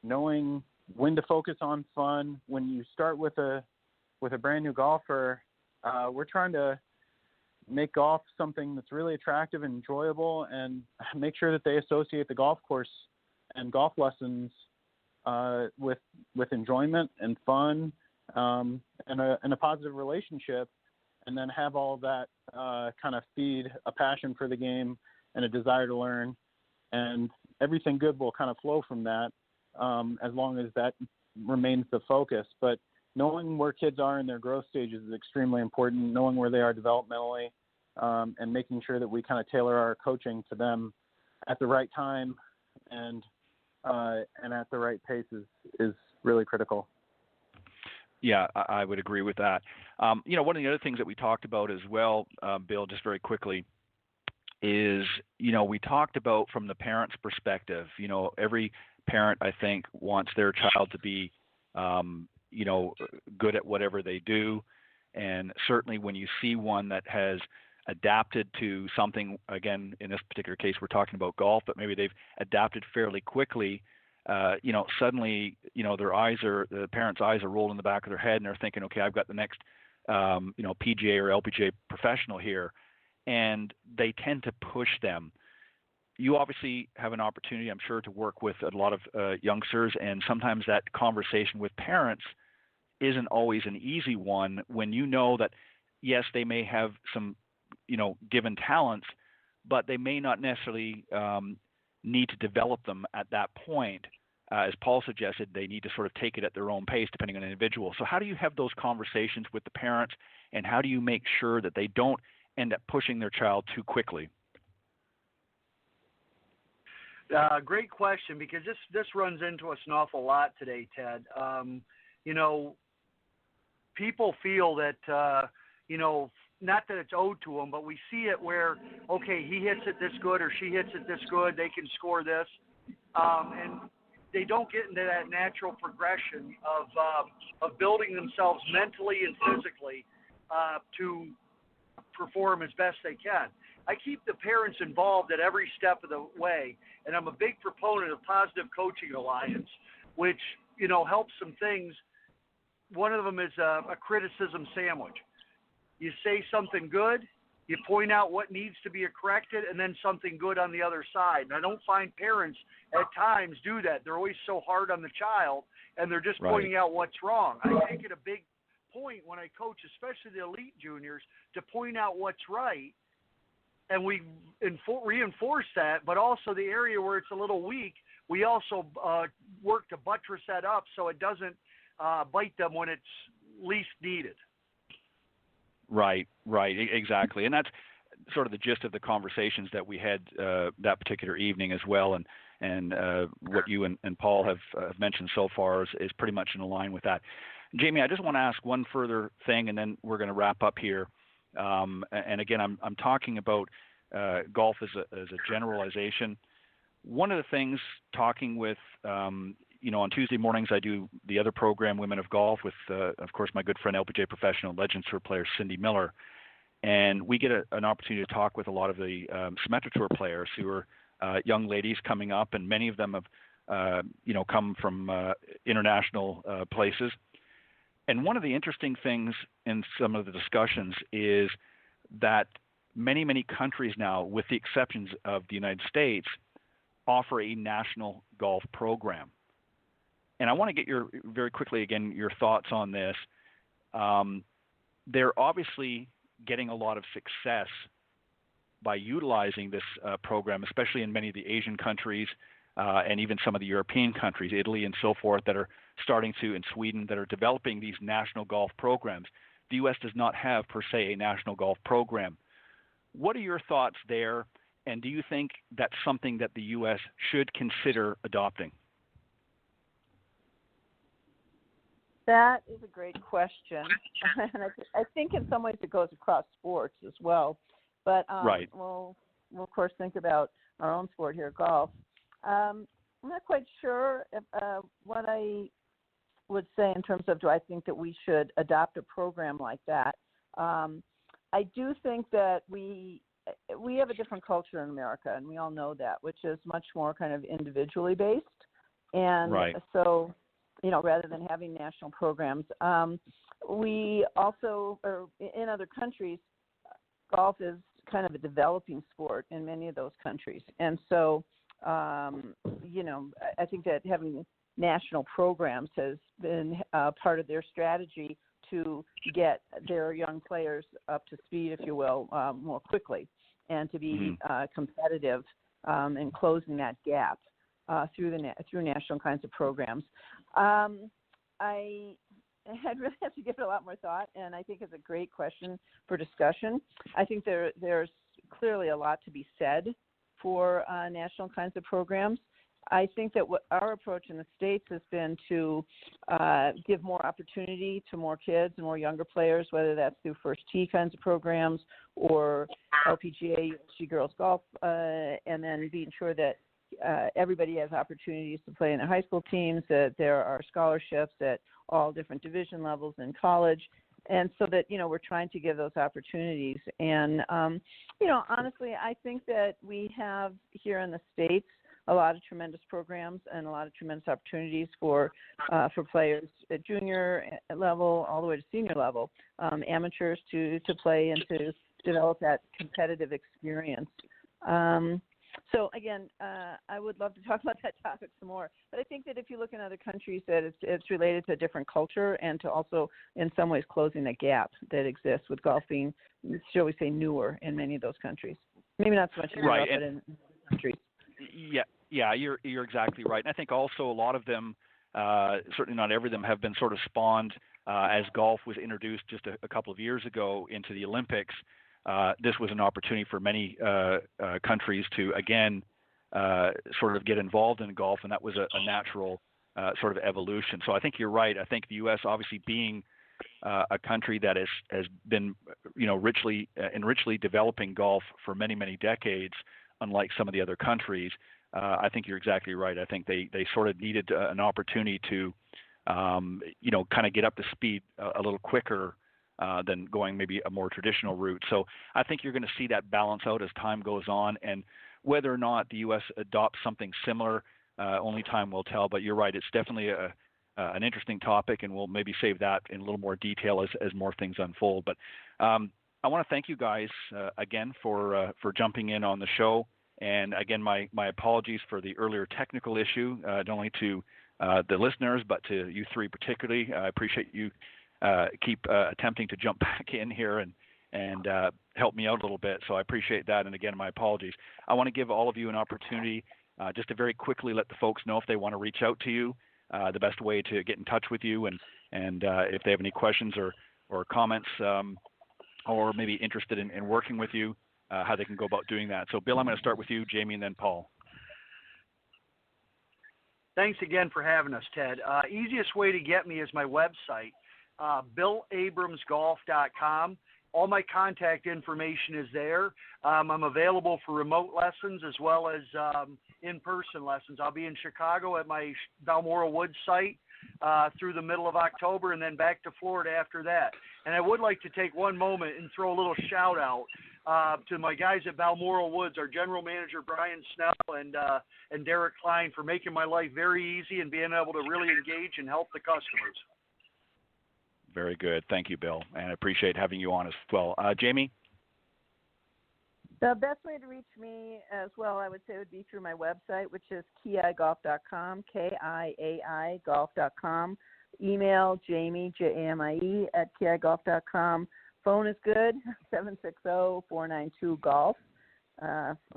knowing when to focus on fun. When you start with a brand new golfer, we're trying to make golf something that's really attractive and enjoyable, and make sure that they associate the golf course and golf lessons with enjoyment and fun, and a positive relationship, and then have all of that kind of feed a passion for the game and a desire to learn, and everything good will kind of flow from that, as long as that remains the focus. But knowing where kids are in their growth stages is extremely important, knowing where they are developmentally, and making sure that we kind of tailor our coaching to them at the right time and at the right pace is really critical. Yeah, I would agree with that. One of the other things that we talked about as well, Bill, just very quickly, is, we talked about from the parent's perspective. Every parent, I think, wants their child to be, good at whatever they do. And certainly when you see one that has adapted to something, again, in this particular case, we're talking about golf, but maybe they've adapted fairly quickly, suddenly, the parents' eyes are rolled in the back of their head, and they're thinking, okay, I've got the next, PGA or LPGA professional here. And they tend to push them. You obviously have an opportunity, I'm sure, to work with a lot of youngsters, and sometimes that conversation with parents isn't always an easy one when you know that, yes, they may have some, given talents, but they may not necessarily need to develop them at that point. as Paul suggested, they need to sort of take it at their own pace depending on the individual. So how do you have those conversations with the parents, and how do you make sure that they don't end up pushing their child too quickly? Great question, because this runs into us an awful lot today, Ted. People feel that, not that it's owed to them, but we see it where, okay, he hits it this good or she hits it this good, they can score this. And they don't get into that natural progression of building themselves mentally and physically to perform as best they can. I keep the parents involved at every step of the way, and I'm a big proponent of Positive Coaching Alliance, which, helps some things. One of them is a criticism sandwich. You say something good, you point out what needs to be corrected, and then something good on the other side. And I don't find parents at times do that. They're always so hard on the child, and they're just pointing out what's wrong. I make it a big point when I coach, especially the elite juniors, to point out what's right, and we reinforce that, but also the area where it's a little weak, we also work to buttress that up so it doesn't bite them when it's least needed. Right, exactly. And that's sort of the gist of the conversations that we had that particular evening as well. And what you and Paul have mentioned so far is pretty much in line with that. Jamie, I just want to ask one further thing, and then we're going to wrap up here. And again, I'm talking about golf as a generalization. One of the things, talking with on Tuesday mornings, I do the other program, Women of Golf, with, of course, my good friend, LPGA professional Legends Tour player Cindy Miller. And we get an opportunity to talk with a lot of the Symetra Tour players who are young ladies coming up, and many of them have, come from international places. And one of the interesting things in some of the discussions is that many countries now, with the exceptions of the United States, offer a national golf program. And I want to get very quickly, again, your thoughts on this. They're obviously getting a lot of success by utilizing this program, especially in many of the Asian countries and even some of the European countries, Italy and so forth, that are starting to, in Sweden, that are developing these national golf programs. The U.S. does not have, per se, a national golf program. What are your thoughts there, and do you think that's something that the U.S. should consider adopting? That is a great question. And I think in some ways it goes across sports as well. But we'll of course think about our own sport here, golf. I'm not quite sure if, what I would say in terms of, do I think that we should adopt a program like that. I do think that we have a different culture in America, and we all know that, which is much more kind of individually based. And so, rather than having national programs, we also, or in other countries, golf is kind of a developing sport in many of those countries. And so, I think that having national programs has been part of their strategy to get their young players up to speed, if you will, more quickly, and to be competitive and closing that gap through national kinds of programs. I'd really have to give it a lot more thought, and I think it's a great question for discussion. I think there's clearly a lot to be said for national kinds of programs. I think that what our approach in the States has been to give more opportunity to more kids and more younger players, whether that's through First Tee kinds of programs or LPGA, USG Girls Golf, and then being sure that everybody has opportunities to play in their high school teams, that there are scholarships at all different division levels in college, and so that, we're trying to give those opportunities. And, honestly, I think that we have here in the States a lot of tremendous programs and a lot of tremendous opportunities for players at junior level all the way to senior level, amateurs to play and to develop that competitive experience. So again, I would love to talk about that topic some more. But I think that if you look in other countries, that it's related to a different culture and to also, in some ways, closing the gap that exists with golf being, shall we say, newer in many of those countries. Maybe not so much in Europe, but in countries. Yeah, you're exactly right. And I think also a lot of them, certainly not every of them, have been sort of spawned as golf was introduced just a couple of years ago into the Olympics. This was an opportunity for many countries to again sort of get involved in golf, and that was a natural sort of evolution. So I think you're right. I think the U.S. obviously being a country that has been, richly developing golf for many decades, unlike some of the other countries. I think you're exactly right. I think they sort of needed an opportunity to, kind of get up to speed a little quicker than going maybe a more traditional route. So I think you're going to see that balance out as time goes on, and whether or not the U.S. adopts something similar, only time will tell. But you're right; it's definitely an interesting topic, and we'll maybe save that in a little more detail as more things unfold. But I want to thank you guys again for jumping in on the show. And again, my apologies for the earlier technical issue, not only to the listeners, but to you three particularly. I appreciate you keep attempting to jump back in here and help me out a little bit. So I appreciate that. And again, my apologies. I want to give all of you an opportunity just to very quickly let the folks know if they want to reach out to you, the best way to get in touch with you, and if they have any questions or comments or maybe interested in working with you, how they can go about doing that. So, Bill, I'm going to start with you, Jamie, and then Paul. Thanks again for having us, Ted. Easiest way to get me is my website, BillAbramsGolf.com. All my contact information is there. I'm available for remote lessons as well as in-person lessons. I'll be in Chicago at my Balmoral Woods site through the middle of October, and then back to Florida after that. And I would like to take one moment and throw a little shout out to my guys at Balmoral Woods, our general manager Brian Snell and Derek Klein, for making my life very easy and being able to really engage and help the customers. Very good. Thank you, Bill. And I appreciate having you on as well. Jamie? The best way to reach me as well, I would say, would be through my website, which is kiaigolf.com, KIAI golf.com. Email Jamie, Jamie, at kiaigolf.com. Phone is good, 760-492-GOLF,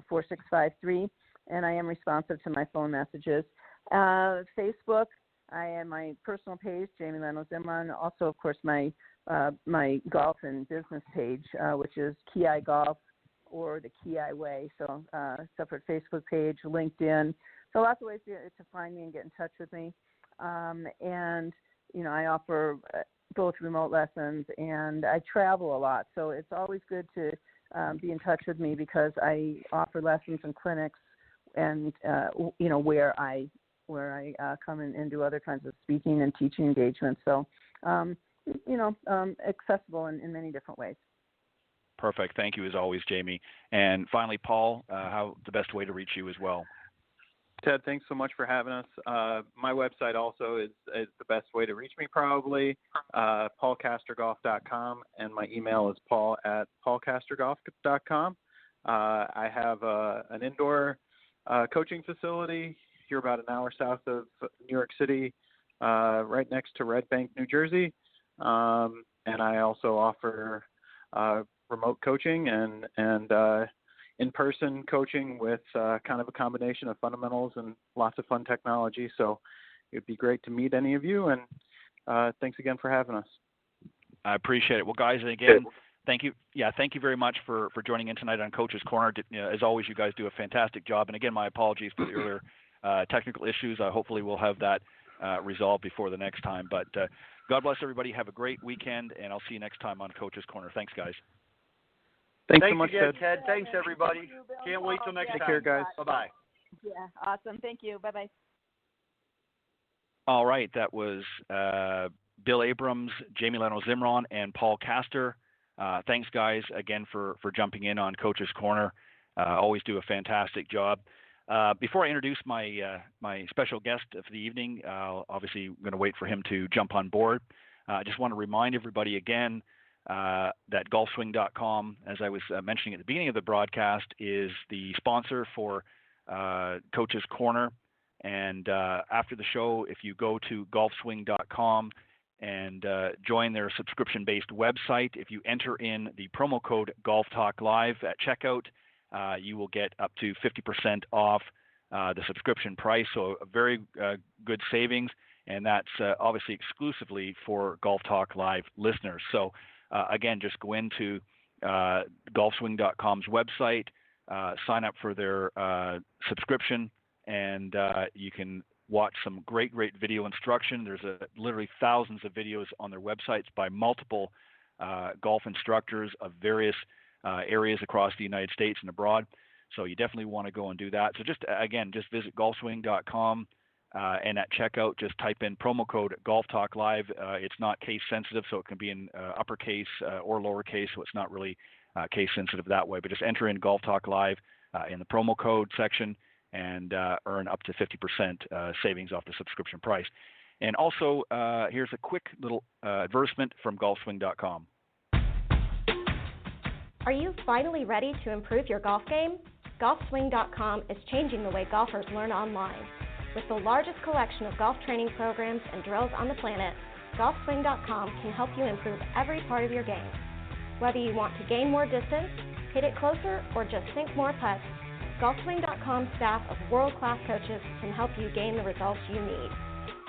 4653, and I am responsive to my phone messages. Facebook, I am my personal page, Jamie Leno Zimron. Also, of course, my golf and business page, which is Ki Golf or the Ki Way. So separate Facebook page, LinkedIn. So lots of ways to find me and get in touch with me. And, I offer both remote lessons, and I travel a lot. So it's always good to be in touch with me because I offer lessons and clinics and, where I come in and do other kinds of speaking and teaching engagements. So, accessible in many different ways. Perfect. Thank you as always, Jamie. And finally, Paul, how the best way to reach you as well? Ted, thanks so much for having us. My website also is the best way to reach me, probably, paulcastergolf.com, and my email is paul@paulcastergolf.com. I have an indoor coaching facility here about an hour south of New York City, right next to Red Bank, New Jersey. And I also offer remote coaching and in-person coaching with kind of a combination of fundamentals and lots of fun technology. So it'd be great to meet any of you, and thanks again for having us. I appreciate it. Well, guys, again, thank you. Yeah, thank you very much for joining in tonight on Coach's Corner. As always, you guys do a fantastic job. And again, my apologies for the earlier technical issues. Hopefully we'll have that resolved before the next time. But God bless everybody. Have a great weekend, and I'll see you next time on Coach's Corner. Thanks, guys. Thanks so much, again, Ted. Thanks, everybody. Thank you, Bill. Can't wait till next Take time. care, guys. Bye-bye. Yeah, awesome. Thank you. Bye-bye. All right, that was Bill Abrams, Jamie Leno Zimron, and Paul Castor. Thanks, guys, again for jumping in on Coach's Corner. Always do a fantastic job. Before I introduce my special guest for the evening, obviously I'm going to wait for him to jump on board. I just want to remind everybody again that golfswing.com, as I was mentioning at the beginning of the broadcast, is the sponsor for Coach's Corner. And after the show, if you go to golfswing.com and join their subscription-based website, if you enter in the promo code Golf Talk Live at checkout, you will get up to 50% off the subscription price. So a very good savings, and that's obviously exclusively for Golf Talk Live listeners. So again, just go into golfswing.com's website, sign up for their subscription, and you can watch some great video instruction. There's literally thousands of videos on their websites by multiple golf instructors of various areas across the United States and abroad. So you definitely want to go and do that. So just visit golfswing.com, and at checkout, just type in promo code Golf Talk Live. It's not case sensitive, so it can be in uppercase or lowercase, so it's not really case sensitive that way. But just enter in Golf Talk Live in the promo code section and earn up to 50% savings off the subscription price. And also, here's a quick little advertisement from golfswing.com. Are you finally ready to improve your golf game? Golfswing.com is changing the way golfers learn online. With the largest collection of golf training programs and drills on the planet, Golfswing.com can help you improve every part of your game. Whether you want to gain more distance, hit it closer, or just sink more putts, Golfswing.com's staff of world-class coaches can help you gain the results you need.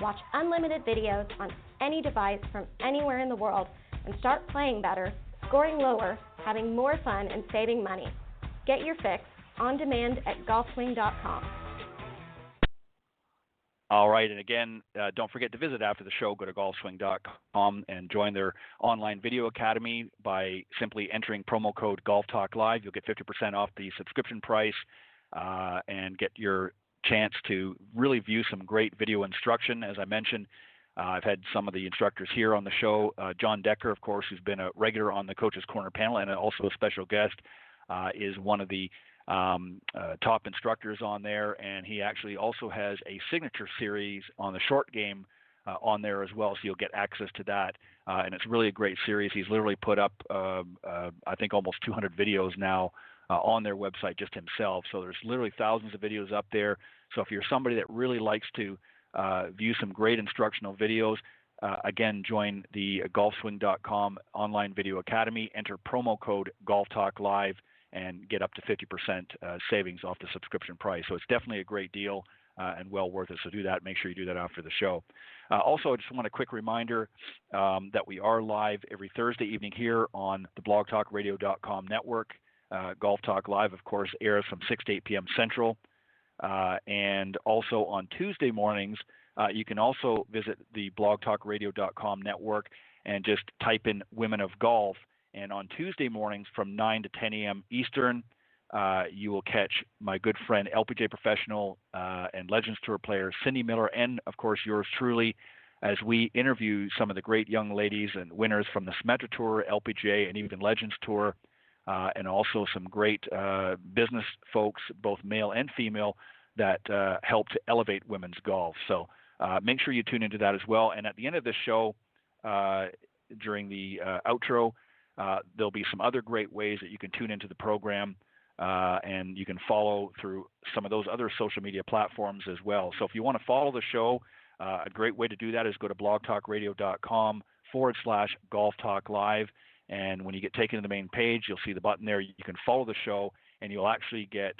Watch unlimited videos on any device from anywhere in the world and start playing better, scoring lower, having more fun, and saving money. Get your fix on demand at golfswing.com. All right, and again, don't forget to visit after the show. Go to golfswing.com and join their online video academy by simply entering promo code Golf Talk Live. You'll get 50% off the subscription price and get your chance to really view some great video instruction. As I mentioned, I've had some of the instructors here on the show. John Decker, of course, who's been a regular on the Coach's Corner panel and also a special guest, is one of the top instructors on there, and he actually also has a signature series on the short game on there as well, so you'll get access to that, and it's really a great series. He's literally put up I think almost 200 videos now on their website just himself, so there's literally thousands of videos up there. So if you're somebody that really likes to view some great instructional videos, again, join the golfswing.com online video academy, enter promo code Golf Talk Live, and get up to 50% savings off the subscription price. So it's definitely a great deal and well worth it. So do that. Make sure you do that after the show. Also, I just want a quick reminder that we are live every Thursday evening here on the blogtalkradio.com network. Golf Talk Live, of course, airs from 6 to 8 p.m. Central. And also on Tuesday mornings, you can also visit the blogtalkradio.com network and just type in Women of Golf. And on Tuesday mornings from 9 to 10 a.m. Eastern, you will catch my good friend, LPGA professional and Legends Tour player Cindy Miller, and, of course, yours truly, as we interview some of the great young ladies and winners from the Symetra Tour, LPGA, and even Legends Tour, and also some great business folks, both male and female, that help to elevate women's golf. So make sure you tune into that as well. And at the end of this show, during the outro, there'll be some other great ways that you can tune into the program, and you can follow through some of those other social media platforms as well. So if you want to follow the show, a great way to do that is go to blogtalkradio.com/Golf Talk Live. And when you get taken to the main page, you'll see the button there. You can follow the show, and you'll actually get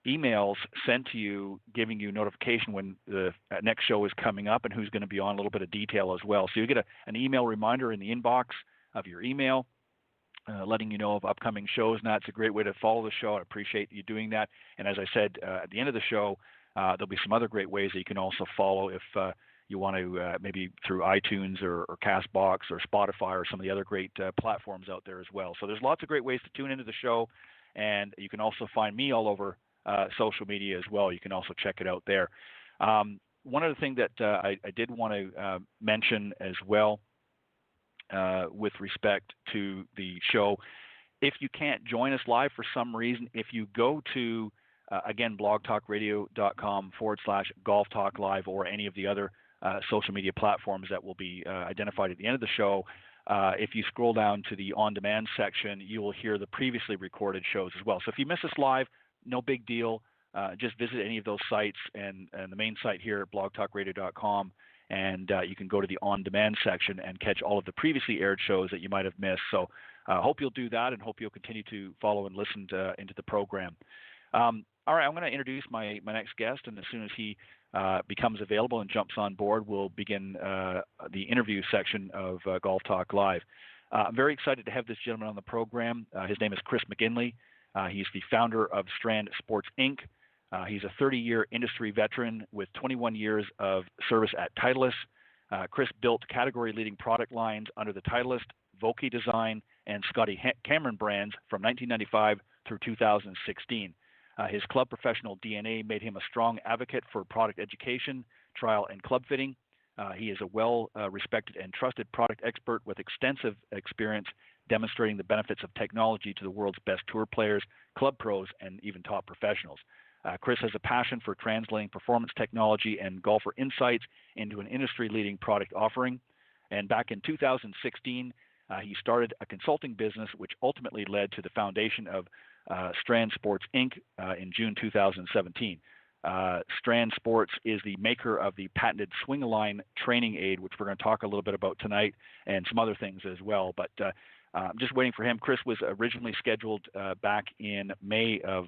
emails sent to you giving you notification when the next show is coming up and who's going to be on, a little bit of detail as well. So you get an email reminder in the inbox of your email letting you know of upcoming shows, and that's a great way to follow the show. I appreciate you doing that. And as I said, at the end of the show, there'll be some other great ways that you can also follow if you want to, maybe through iTunes or CastBox or Spotify or some of the other great platforms out there as well. So there's lots of great ways to tune into the show, and you can also find me all over social media as well. You can also check it out there. One other thing that I did want to mention as well with respect to the show, if you can't join us live for some reason, if you go to, again, blogtalkradio.com/Golf Talk Live or any of the other social media platforms that will be identified at the end of the show, if you scroll down to the on-demand section, you will hear the previously recorded shows as well. So if you miss us live, no big deal. Just visit any of those sites and the main site here at blogtalkradio.com, and you can go to the on-demand section and catch all of the previously aired shows that you might have missed. So hope you'll do that, and hope you'll continue to follow and listen into the program. All right, I'm going to introduce my next guest, and as soon as he becomes available and jumps on board, we'll begin the interview section of Golf Talk Live. I'm very excited to have this gentleman on the program. His name is Chris McGinley. He's the founder of Strand Sports, Inc. He's a 30-year industry veteran with 21 years of service at Titleist. Chris built category-leading product lines under the Titleist, Vokey Design, and Scotty Cameron brands from 1995 through 2016. His club professional DNA made him a strong advocate for product education, trial, and club fitting. He is a well-respected and trusted product expert with extensive experience demonstrating the benefits of technology to the world's best tour players, club pros, and even top professionals. Chris has a passion for translating performance technology and golfer insights into an industry-leading product offering. And back in 2016, he started a consulting business which ultimately led to the foundation of Strand Sports, Inc. In June 2017. Strand Sports is the maker of the patented swing-align training aid, which we're going to talk a little bit about tonight, and some other things as well. But I'm just waiting for him. Chris was originally scheduled back in May of,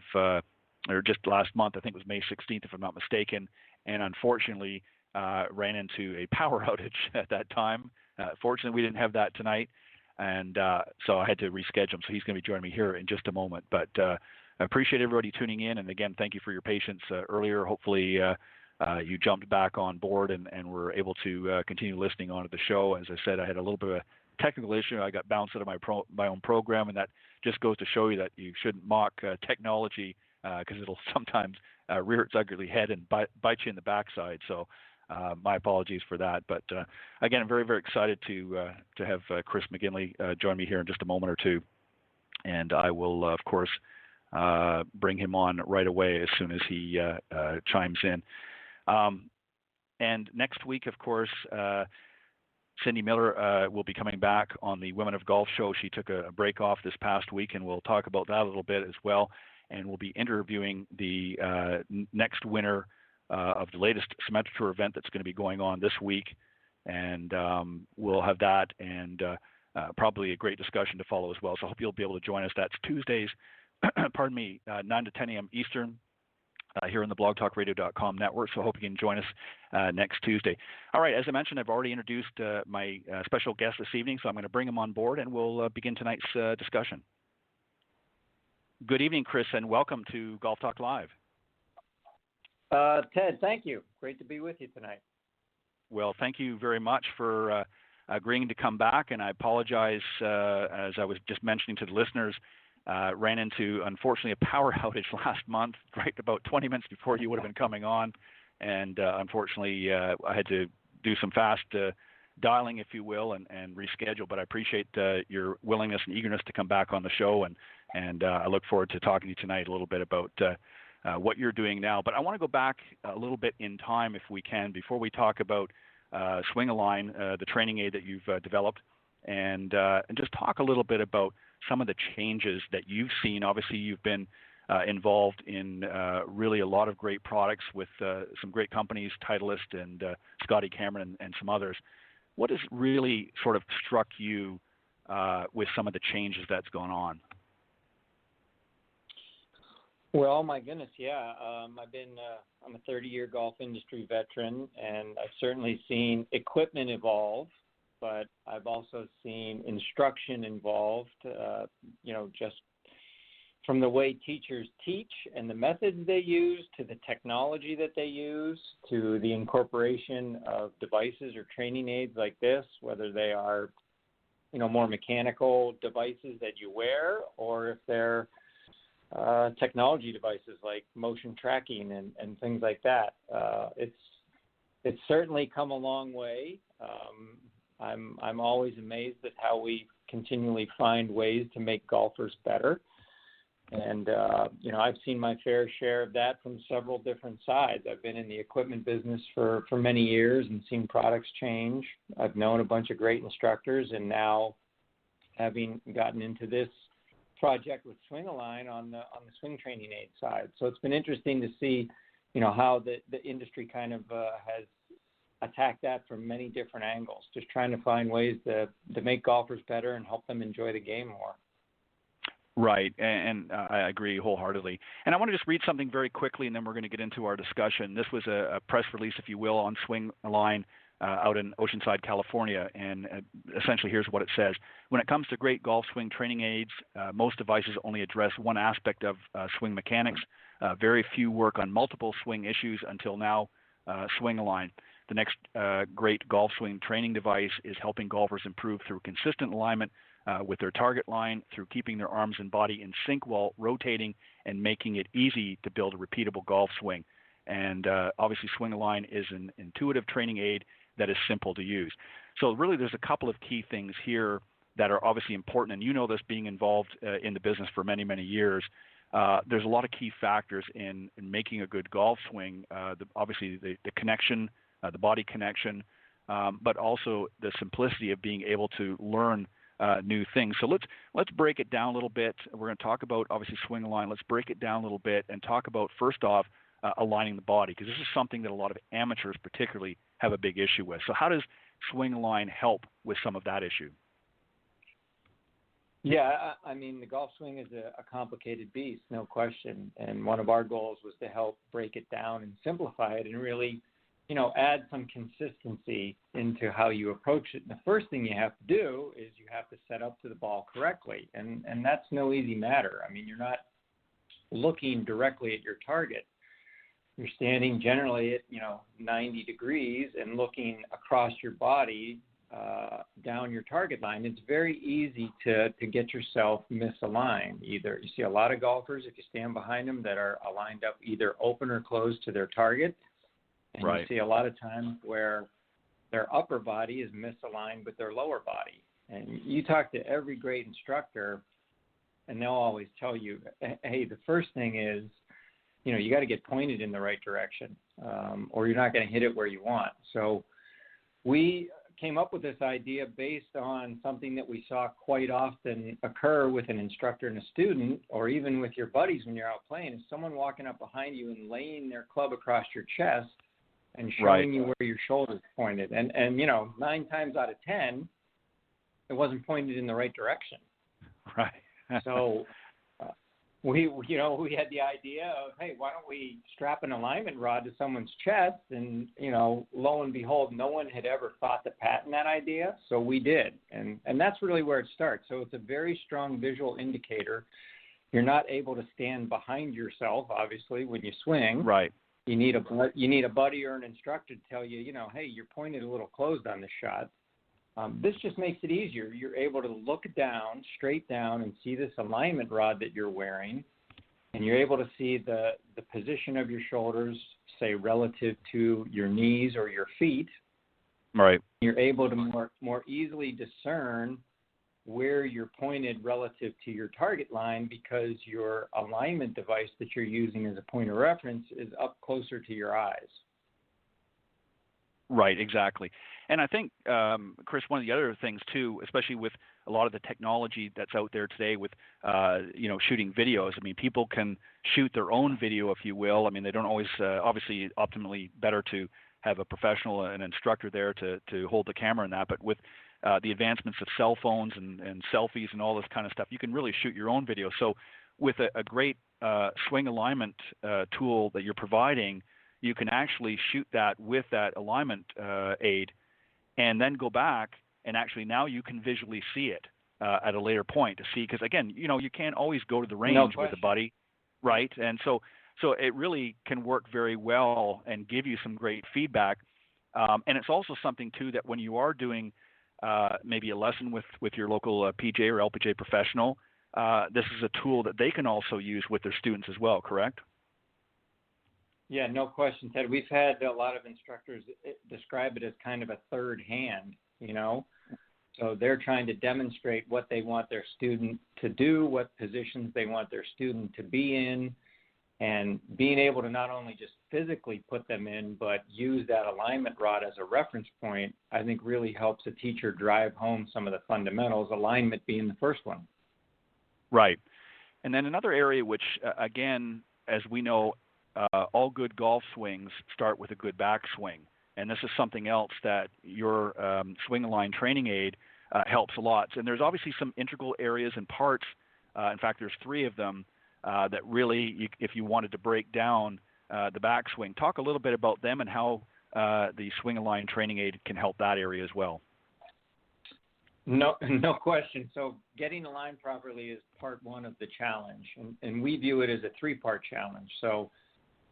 or just last month, I think it was May 16th, if I'm not mistaken, and unfortunately ran into a power outage at that time. Fortunately, we didn't have that tonight. And so I had to reschedule him. So he's going to be joining me here in just a moment. But I appreciate everybody tuning in. And again, thank you for your patience earlier. Hopefully you jumped back on board and were able to continue listening on to the show. As I said, I had a little bit of a technical issue. I got bounced out of my own program. And that just goes to show you that you shouldn't mock technology because it'll sometimes rear its ugly head and bite you in the backside. So my apologies for that, but again, I'm very, very excited to have Chris McGinley join me here in just a moment or two, and I will, of course, bring him on right away as soon as he chimes in. And next week, of course, Cindy Miller will be coming back on the Women of Golf show. She took a break off this past week, and we'll talk about that a little bit as well, and we'll be interviewing the next winner of the latest Symetra Tour event that's going to be going on this week, and we'll have that and probably a great discussion to follow as well. So I hope you'll be able to join us. That's Tuesdays, 9 to 10 a.m. Eastern here on the blogtalkradio.com network. So I hope you can join us next Tuesday. All right, as I mentioned, I've already introduced my special guest this evening, so I'm going to bring him on board and we'll begin tonight's discussion. Good evening, Chris, and welcome to Golf Talk Live. Ted, thank you. Great to be with you tonight. Well, thank you very much for agreeing to come back, and I apologize, as I was just mentioning to the listeners, ran into, unfortunately, a power outage last month, right about 20 minutes before you would have been coming on, and unfortunately, I had to do some fast dialing, if you will, and reschedule, but I appreciate your willingness and eagerness to come back on the show, and I look forward to talking to you tonight a little bit about what you're doing now. But I want to go back a little bit in time, if we can, before we talk about Swing Align, the training aid that you've developed, and just talk a little bit about some of the changes that you've seen. Obviously, you've been involved in really a lot of great products with some great companies, Titleist and Scotty Cameron and some others. What has really sort of struck you with some of the changes that's gone on? Well, my goodness, yeah. I'm a 30-year golf industry veteran, and I've certainly seen equipment evolve, but I've also seen instruction evolved, just from the way teachers teach and the methods they use to the technology that they use to the incorporation of devices or training aids like this, whether they are, more mechanical devices that you wear or if they're technology devices like motion tracking and things like that. It's certainly come a long way. I'm always amazed at how we continually find ways to make golfers better. And, I've seen my fair share of that from several different sides. I've been in the equipment business for many years and seen products change. I've known a bunch of great instructors, and now having gotten into this project with Swing Align on the swing training aid side. So it's been interesting to see, how the industry kind of has attacked that from many different angles, just trying to find ways to make golfers better and help them enjoy the game more. Right, and I agree wholeheartedly. And I want to just read something very quickly, and then we're going to get into our discussion. This was a press release, if you will, on Swing Line out in Oceanside, California, and essentially here's what it says. When it comes to great golf swing training aids, most devices only address one aspect of swing mechanics. Very few work on multiple swing issues until now. Swing Line. The next great golf swing training device is helping golfers improve through consistent alignment with their target line, through keeping their arms and body in sync while rotating and making it easy to build a repeatable golf swing. And obviously Swing Line is an intuitive training aid that is simple to use. So really there's a couple of key things here that are obviously important, and you know this being involved in the business for many, many years. There's a lot of key factors in making a good golf swing. Obviously the connection, the body connection, but also the simplicity of being able to learn new things. So let's break it down a little bit. We're going to talk about obviously Swing Line. Let's break it down a little bit and talk about first off aligning the body, because this is something that a lot of amateurs particularly have a big issue with. So how does Swing Line help with some of that issue? Yeah, I mean, the golf swing is a complicated beast, no question. And one of our goals was to help break it down and simplify it and really, add some consistency into how you approach it. And the first thing you have to do is you have to set up to the ball correctly. And that's no easy matter. I mean, you're not looking directly at your target. You're standing generally at, 90 degrees and looking across your body down your target line. It's very easy to get yourself misaligned. Either you see a lot of golfers, if you stand behind them, that are aligned up either open or closed to their target. And right. You see a lot of times where their upper body is misaligned with their lower body. And you talk to every great instructor, and they'll always tell you, hey, the first thing is, you got to get pointed in the right direction, or you're not going to hit it where you want. So we came up with this idea based on something that we saw quite often occur with an instructor and a student, or even with your buddies when you're out playing, is someone walking up behind you and laying their club across your chest and showing right. you where your shoulder's pointed. And 9 times out of 10, it wasn't pointed in the right direction. Right. So we had the idea of, hey, why don't we strap an alignment rod to someone's chest? And, lo and behold, no one had ever thought to patent that idea. So we did. And that's really where it starts. So it's a very strong visual indicator. You're not able to stand behind yourself, obviously, when you swing. Right. You need a buddy or an instructor to tell you, hey, you're pointed a little closed on this shot. This just makes it easier. You're able to look down, straight down, and see this alignment rod that you're wearing, and you're able to see the position of your shoulders, say, relative to your knees or your feet. Right. You're able to more easily discern where you're pointed relative to your target line, because your alignment device that you're using as a point of reference is up closer to your eyes. Right, exactly. And I think, Chris, one of the other things too, especially with a lot of the technology that's out there today with, shooting videos. I mean, people can shoot their own video, if you will. I mean, they don't always, obviously, optimally better to have a professional, an instructor there to hold the camera in that. But with the advancements of cell phones and selfies and all this kind of stuff, you can really shoot your own video. So with a great swing alignment tool that you're providing, you can actually shoot that with that alignment aid and then go back, and actually now you can visually see it at a later point to see, because again, you can't always go to the range with a buddy, right? And so it really can work very well and give you some great feedback. And it's also something too that when you are doing maybe a lesson with your local PJ or LPJ professional, this is a tool that they can also use with their students as well, correct? Yeah, no question, Ted. We've had a lot of instructors describe it as kind of a third hand, So they're trying to demonstrate what they want their student to do, what positions they want their student to be in, and being able to not only just physically put them in, but use that alignment rod as a reference point, I think really helps a teacher drive home some of the fundamentals, alignment being the first one. Right. And then another area which, again, as we know, all good golf swings start with a good backswing. And this is something else that your Swing Line training aid helps a lot. And there's obviously some integral areas and parts In fact, there's 3 of them that really, if you wanted to break down the backswing, talk a little bit about them and how the Swing Align training aid can help that area as well. No question. So getting aligned properly is part 1 of the challenge, and we view it as a 3-part challenge. So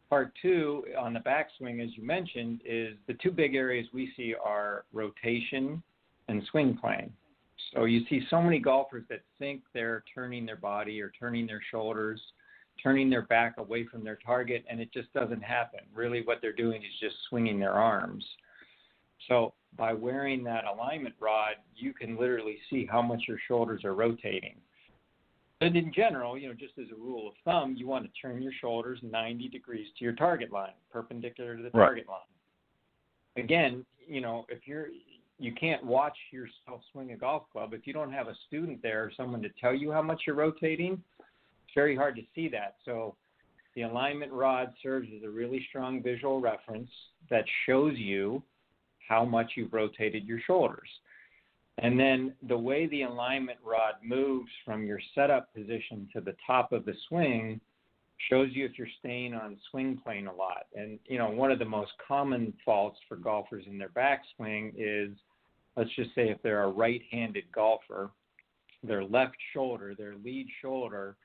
part 2 on the backswing, as you mentioned, is the 2 big areas we see are rotation and swing plane. So you see so many golfers that think they're turning their body or turning their shoulders, turning their back away from their target, and it just doesn't happen. Really what they're doing is just swinging their arms. So by wearing that alignment rod, you can literally see how much your shoulders are rotating. And in general, just as a rule of thumb, you want to turn your shoulders 90 degrees to your target line, perpendicular to the target line. Again, if you can't watch yourself swing a golf club. If you don't have a student there or someone to tell you how much you're rotating, it's very hard to see that. So the alignment rod serves as a really strong visual reference that shows you how much you've rotated your shoulders. And then the way the alignment rod moves from your setup position to the top of the swing shows you if you're staying on swing plane a lot. And, one of the most common faults for golfers in their backswing is, let's just say if they're a right-handed golfer, their left shoulder, their lead shoulder,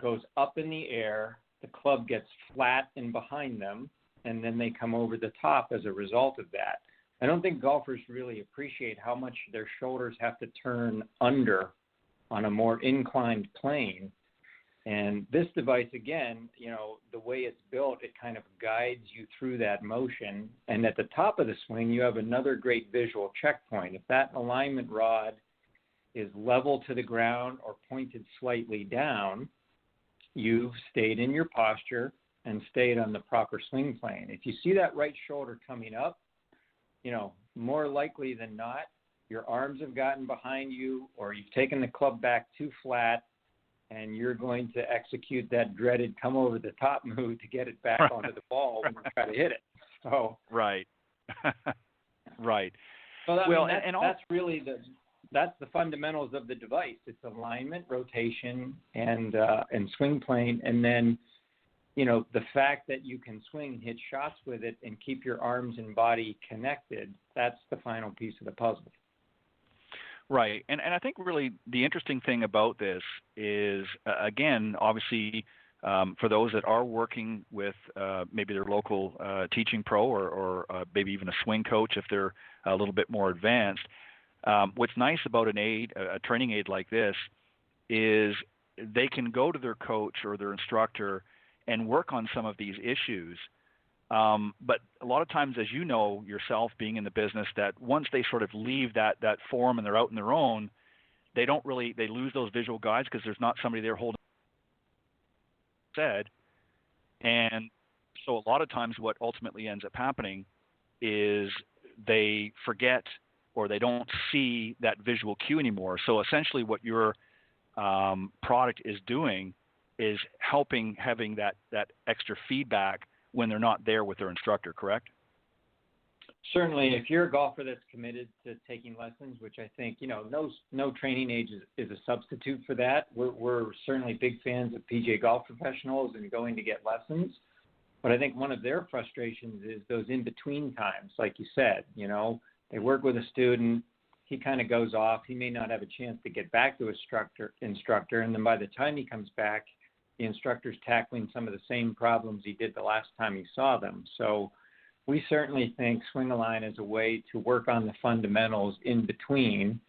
goes up in the air, the club gets flat in behind them, and then they come over the top as a result of that. I don't think golfers really appreciate how much their shoulders have to turn under on a more inclined plane. And this device, again, the way it's built, it kind of guides you through that motion. And at the top of the swing, you have another great visual checkpoint. If that alignment rod is level to the ground or pointed slightly down, you've stayed in your posture and stayed on the proper swing plane. If you see that right shoulder coming up, more likely than not, your arms have gotten behind you or you've taken the club back too flat and you're going to execute that dreaded come over the top move to get it back onto the ball when you try to hit it. So right. Right. So that's really that's the fundamentals of the device. It's alignment, rotation, and swing plane, and then the fact that you can swing and hit shots with it and keep your arms and body connected, that's the final piece of the puzzle. Right. And I think really the interesting thing about this is, again, obviously, for those that are working with maybe their local teaching pro or maybe even a swing coach if they're a little bit more advanced, what's nice about a training aid like this is they can go to their coach or their instructor and work on some of these issues. But a lot of times, as you know yourself, being in the business, that once they sort of leave that forum and they're out on their own, they lose those visual guides because there's not somebody there holding said. And so a lot of times what ultimately ends up happening is they forget or they don't see that visual cue anymore. So essentially what your product is doing is having that extra feedback when they're not there with their instructor, correct? Certainly. If you're a golfer that's committed to taking lessons, which I think, no training aid is a substitute for that. We're certainly big fans of PGA golf professionals and going to get lessons. But I think one of their frustrations is those in-between times, like you said. They work with a student, he kind of goes off. He may not have a chance to get back to his instructor, and then by the time he comes back, the instructor's tackling some of the same problems he did the last time he saw them. So we certainly think Swing Align is a way to work on the fundamentals in between.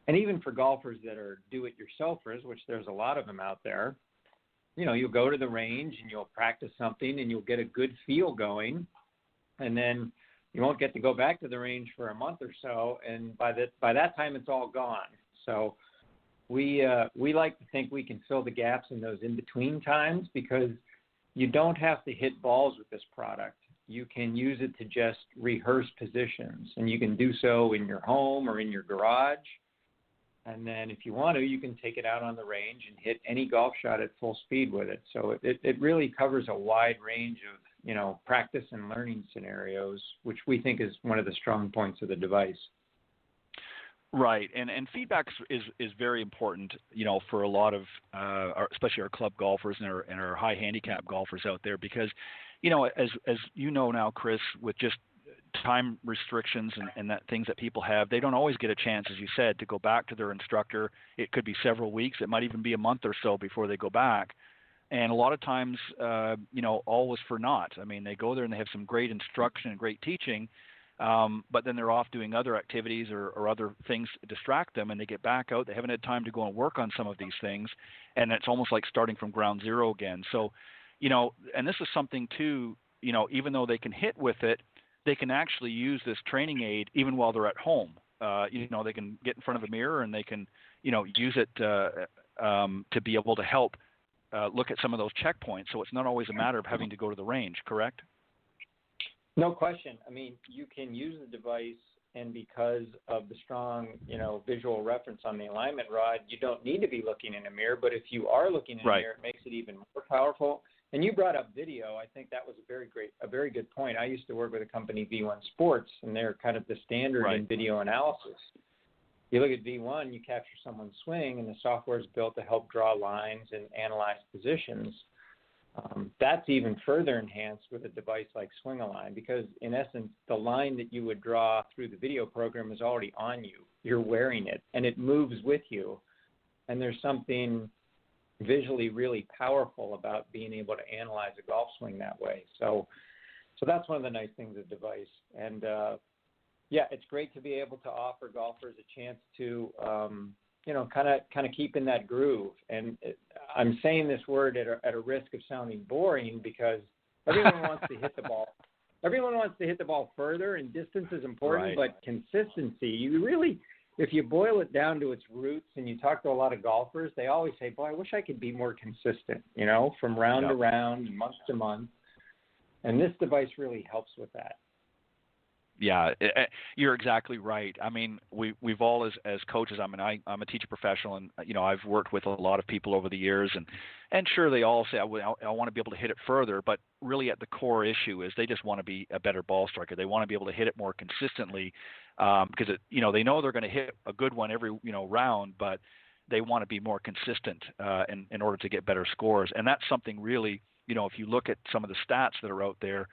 And even for golfers that are do-it-yourselfers, which there's a lot of them out there, you'll go to the range and you'll practice something and you'll get a good feel going. And then you won't get to go back to the range for a month or so. And by that time, it's all gone. So we like to think we can fill the gaps in those in-between times because you don't have to hit balls with this product. You can use it to just rehearse positions, and you can do so in your home or in your garage. And then if you want to, you can take it out on the range and hit any golf shot at full speed with it. So it really covers a wide range of, practice and learning scenarios, which we think is one of the strong points of the device. Right, and feedback is very important, for a lot of, especially our club golfers and our high handicap golfers out there, because, as you know now, Chris, with just time restrictions and that things that people have, they don't always get a chance, as you said, to go back to their instructor. It could be several weeks, it might even be a month or so before they go back, and a lot of times, all was for naught. I mean, they go there and they have some great instruction and great teaching. But then they're off doing other activities or other things to distract them, and they get back out. They haven't had time to go and work on some of these things, and it's almost like starting from ground zero again. So, and this is something too, even though they can hit with it, they can actually use this training aid even while they're at home. They can get in front of a mirror and they can, use it to be able to help look at some of those checkpoints. So it's not always a matter of having to go to the range, correct? No question. I mean, you can use the device, and because of the strong, visual reference on the alignment rod, you don't need to be looking in a mirror. But if you are looking in a mirror, it makes it even more powerful. And you brought up video. I think that was a very good point. I used to work with a company, V1 Sports, and they're kind of the standard in video analysis. You look at V1, you capture someone's swing, and the software is built to help draw lines and analyze positions. That's even further enhanced with a device like Swing Align, because in essence, the line that you would draw through the video program is already on you. You're wearing it, and it moves with you. And there's something visually really powerful about being able to analyze a golf swing that way. So that's one of the nice things of the device. And it's great to be able to offer golfers a chance to kind of keep in that groove. And I'm saying this word at a risk of sounding boring, because everyone wants to hit the ball. Everyone wants to hit the ball further, and distance is important, but consistency, you really, if you boil it down to its roots and you talk to a lot of golfers, they always say, boy, I wish I could be more consistent, from round to round, month to month. And this device really helps with that. Yeah, you're exactly right. I mean, we've all as coaches. I mean, I'm a teacher professional, and I've worked with a lot of people over the years, and sure, they all say I want to be able to hit it further, but really at the core issue is they just want to be a better ball striker. They want to be able to hit it more consistently, because they know they're going to hit a good one every round, but they want to be more consistent in order to get better scores. And that's something really, if you look at some of the stats that are out there,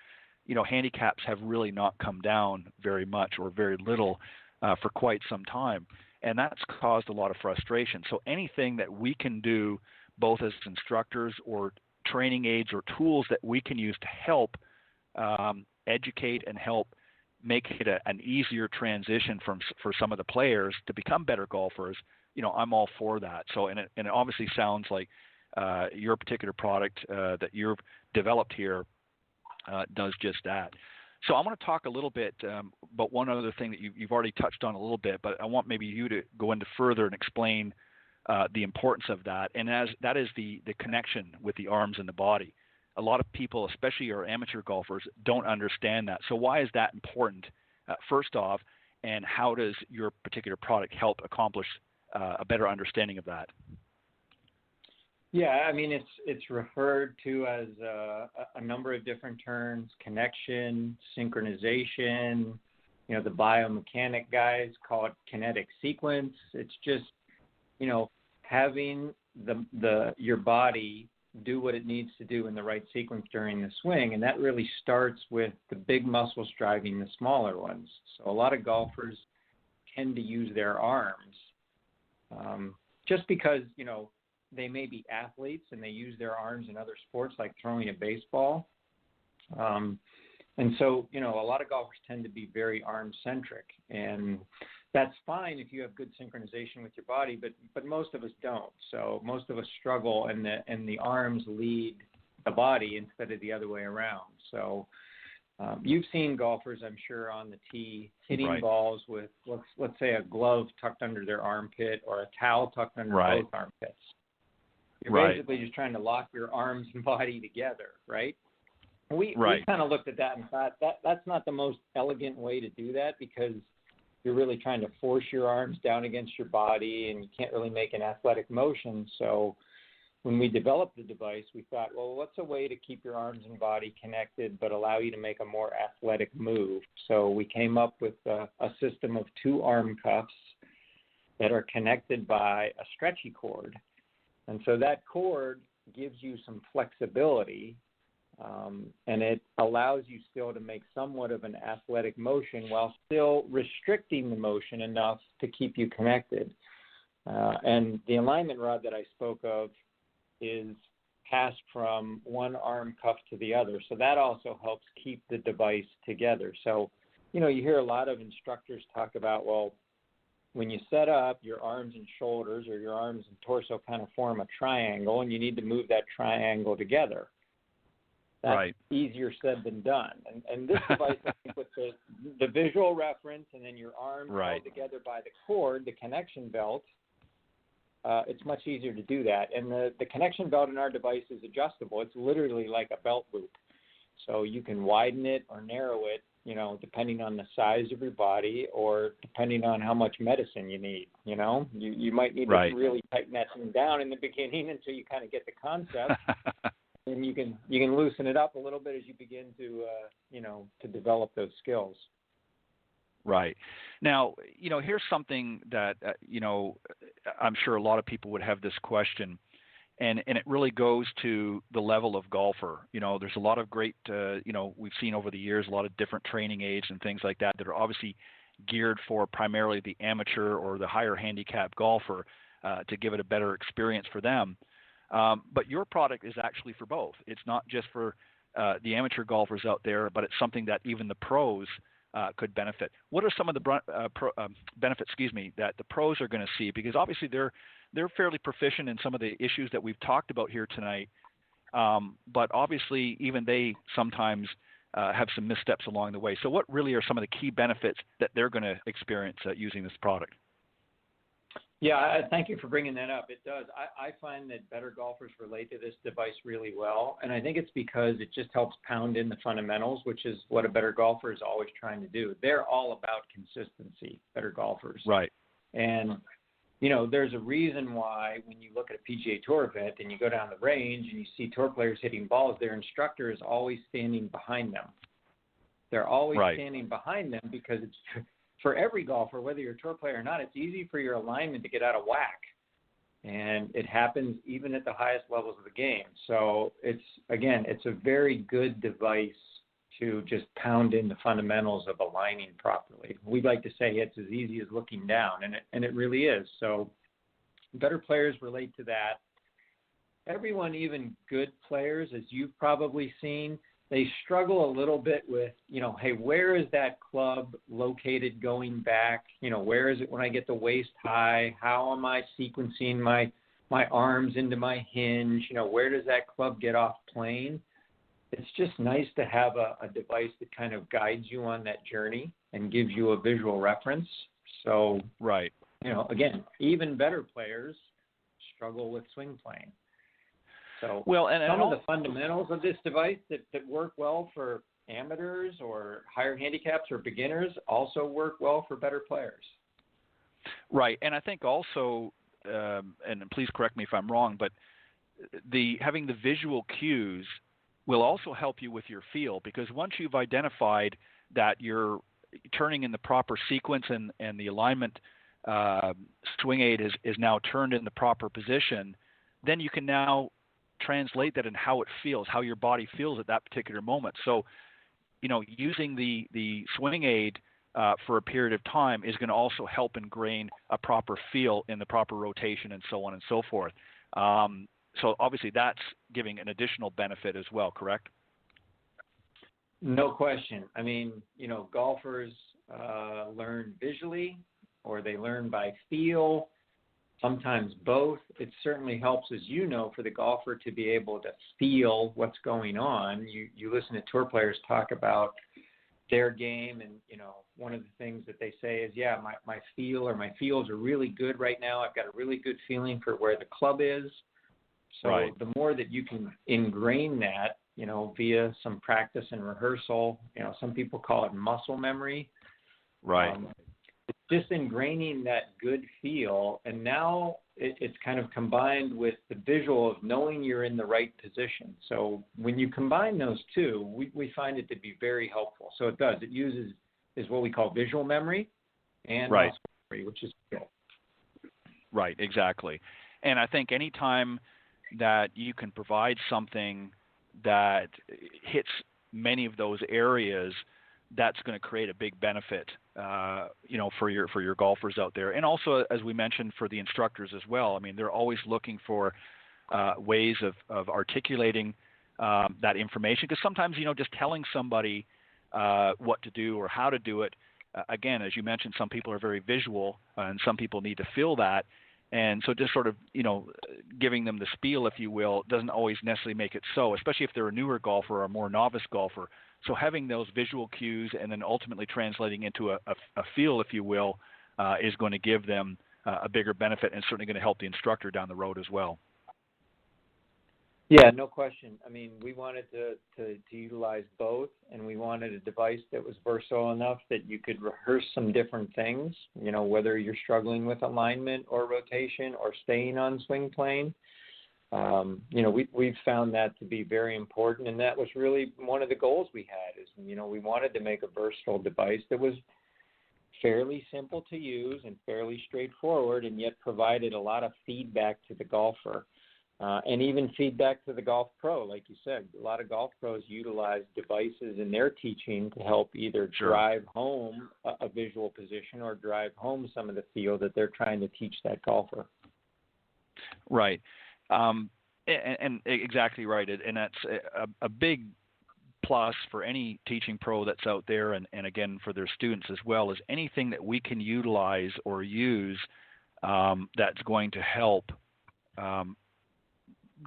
handicaps have really not come down very much or very little for quite some time. And that's caused a lot of frustration. So anything that we can do, both as instructors or training aids or tools that we can use to help educate and help make it an easier transition for some of the players to become better golfers, I'm all for that. So, and it obviously sounds like your particular product that you've developed here does just that. So I want to talk a little bit about one other thing that you've already touched on a little bit, but I want maybe you to go into further and explain the importance of that. And as that is the connection with the arms and the body. A lot of people, especially our amateur golfers, don't understand that. So why is that important, first off, and how does your particular product help accomplish a better understanding of that? Yeah, I mean, it's referred to as a number of different terms: connection, synchronization. The biomechanic guys call it kinetic sequence. It's just, having your body do what it needs to do in the right sequence during the swing, and that really starts with the big muscles driving the smaller ones. So a lot of golfers tend to use their arms, just because they may be athletes and they use their arms in other sports like throwing a baseball. And so, a lot of golfers tend to be very arm-centric. And that's fine if you have good synchronization with your body, but most of us don't. So most of us struggle, and the arms lead the body instead of the other way around. So you've seen golfers, I'm sure, on the tee hitting balls with, let's say, a glove tucked under their armpit or a towel tucked under both armpits. You're basically just trying to lock your arms and body together, right? We kind of looked at that and thought that's not the most elegant way to do that, because you're really trying to force your arms down against your body and you can't really make an athletic motion. So when we developed the device, we thought, well, what's a way to keep your arms and body connected but allow you to make a more athletic move? So we came up with a system of 2 arm cuffs that are connected by a stretchy cord. And so that cord gives you some flexibility, and it allows you still to make somewhat of an athletic motion while still restricting the motion enough to keep you connected. And the alignment rod that I spoke of is passed from one arm cuff to the other. So that also helps keep the device together. So, you hear a lot of instructors talk about, well, when you set up, your arms and shoulders or your arms and torso kind of form a triangle, and you need to move that triangle together. That's easier said than done. And this device, I think, with the visual reference and then your arms held together by the cord, the connection belt, it's much easier to do that. And the connection belt in our device is adjustable. It's literally like a belt loop. So you can widen it or narrow it, depending on the size of your body or depending on how much medicine you need. You might need to really tighten that thing down in the beginning until you kind of get the concept. And you can loosen it up a little bit as you begin to to develop those skills. Right. Now, here's something that I'm sure a lot of people would have this question, and it really goes to the level of golfer. There's a lot of great we've seen over the years a lot of different training aids and things like that are obviously geared for primarily the amateur or the higher handicap golfer to give it a better experience for them. But your product is actually for both. It's not just for the amateur golfers out there, but it's something that even the pros could benefit. What are some of the benefits, that the pros are going to see? Because obviously they're fairly proficient in some of the issues that we've talked about here tonight. But obviously even they sometimes have some missteps along the way. So what really are some of the key benefits that they're going to experience using this product? Yeah, thank you for bringing that up. It does. I find that better golfers relate to this device really well, and I think it's because it just helps pound in the fundamentals, which is what a better golfer is always trying to do. They're all about consistency, better golfers. Right. And, there's a reason why when you look at a PGA Tour event and you go down the range and you see tour players hitting balls, their instructor is always standing behind them. They're always standing behind them because it's for every golfer, whether you're a tour player or not, it's easy for your alignment to get out of whack. And it happens even at the highest levels of the game. So it's a very good device to just pound in the fundamentals of aligning properly. We like to say it's as easy as looking down, and it really is. So better players relate to that. Everyone, even good players, as you've probably seen, they struggle a little bit with, hey, where is that club located going back? Where is it when I get the waist high? How am I sequencing my arms into my hinge? Where does that club get off plane? It's just nice to have a device that kind of guides you on that journey and gives you a visual reference. So, again, even better players struggle with swing playing. So some of the fundamentals of this device that work well for amateurs or higher handicaps or beginners also work well for better players. Right, and I think also, and please correct me if I'm wrong, but having the visual cues will also help you with your feel, because once you've identified that you're turning in the proper sequence and the alignment swing aid is now turned in the proper position, then you can now translate that in how it feels, how your body feels at that particular moment. So, using the swing aid for a period of time is going to also help ingrain a proper feel in the proper rotation and so on and so forth. So obviously that's giving an additional benefit as well, correct? No question. I mean, golfers learn visually or they learn by feel. Sometimes both. It certainly helps, as for the golfer to be able to feel what's going on. You listen to tour players talk about their game, and, one of the things that they say is, my feel or my feels are really good right now. I've got a really good feeling for where the club is. So the more that you can ingrain that, via some practice and rehearsal, some people call it muscle memory. Right. Just ingraining that good feel, and now it's kind of combined with the visual of knowing you're in the right position. So when you combine those two, we find it to be very helpful. So it does. It uses is what we call visual memory and muscle memory, which is cool. Right, exactly. And I think any time that you can provide something that hits many of those areas, that's going to create a big benefit, for your golfers out there, and also, as we mentioned, for the instructors as well. I mean, they're always looking for ways of articulating that information, because sometimes, just telling somebody what to do or how to do it. Again, as you mentioned, some people are very visual, and some people need to feel that. And so just sort of, giving them the spiel, if you will, doesn't always necessarily make it so, especially if they're a newer golfer or a more novice golfer. So having those visual cues and then ultimately translating into a feel, if you will, is going to give them a bigger benefit, and certainly going to help the instructor down the road as well. Yeah, no question. I mean, we wanted to utilize both, and we wanted a device that was versatile enough that you could rehearse some different things, whether you're struggling with alignment or rotation or staying on swing plane. We've found that to be very important, and that was really one of the goals we had is, we wanted to make a versatile device that was fairly simple to use and fairly straightforward, and yet provided a lot of feedback to the golfer. And even feedback to the golf pro, like you said. A lot of golf pros utilize devices in their teaching to help either drive home a visual position or drive home some of the feel that they're trying to teach that golfer. Right. And exactly right. And that's a big plus for any teaching pro that's out there, and again, for their students as well, is anything that we can utilize or use that's going to help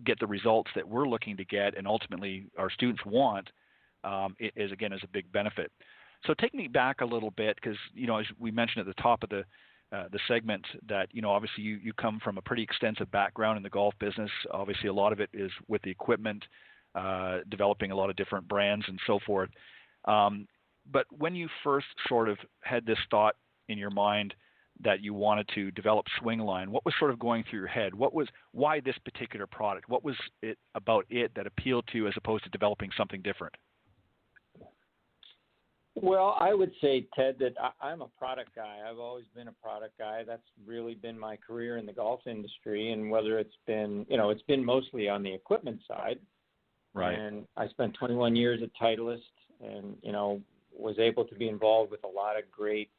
get the results that we're looking to get and ultimately our students want, is a big benefit. So take me back a little bit, because, as we mentioned at the top of the segment, that, obviously you come from a pretty extensive background in the golf business. Obviously a lot of it is with the equipment, developing a lot of different brands and so forth. But when you first sort of had this thought in your mind that you wanted to develop Swingline, what was sort of going through your head? Why this particular product? What was it about it that appealed to you as opposed to developing something different? Well, I would say, Ted, that I'm a product guy. I've always been a product guy. That's really been my career in the golf industry. And whether it's been, it's been mostly on the equipment side. Right. And I spent 21 years at Titleist and, was able to be involved with a lot of great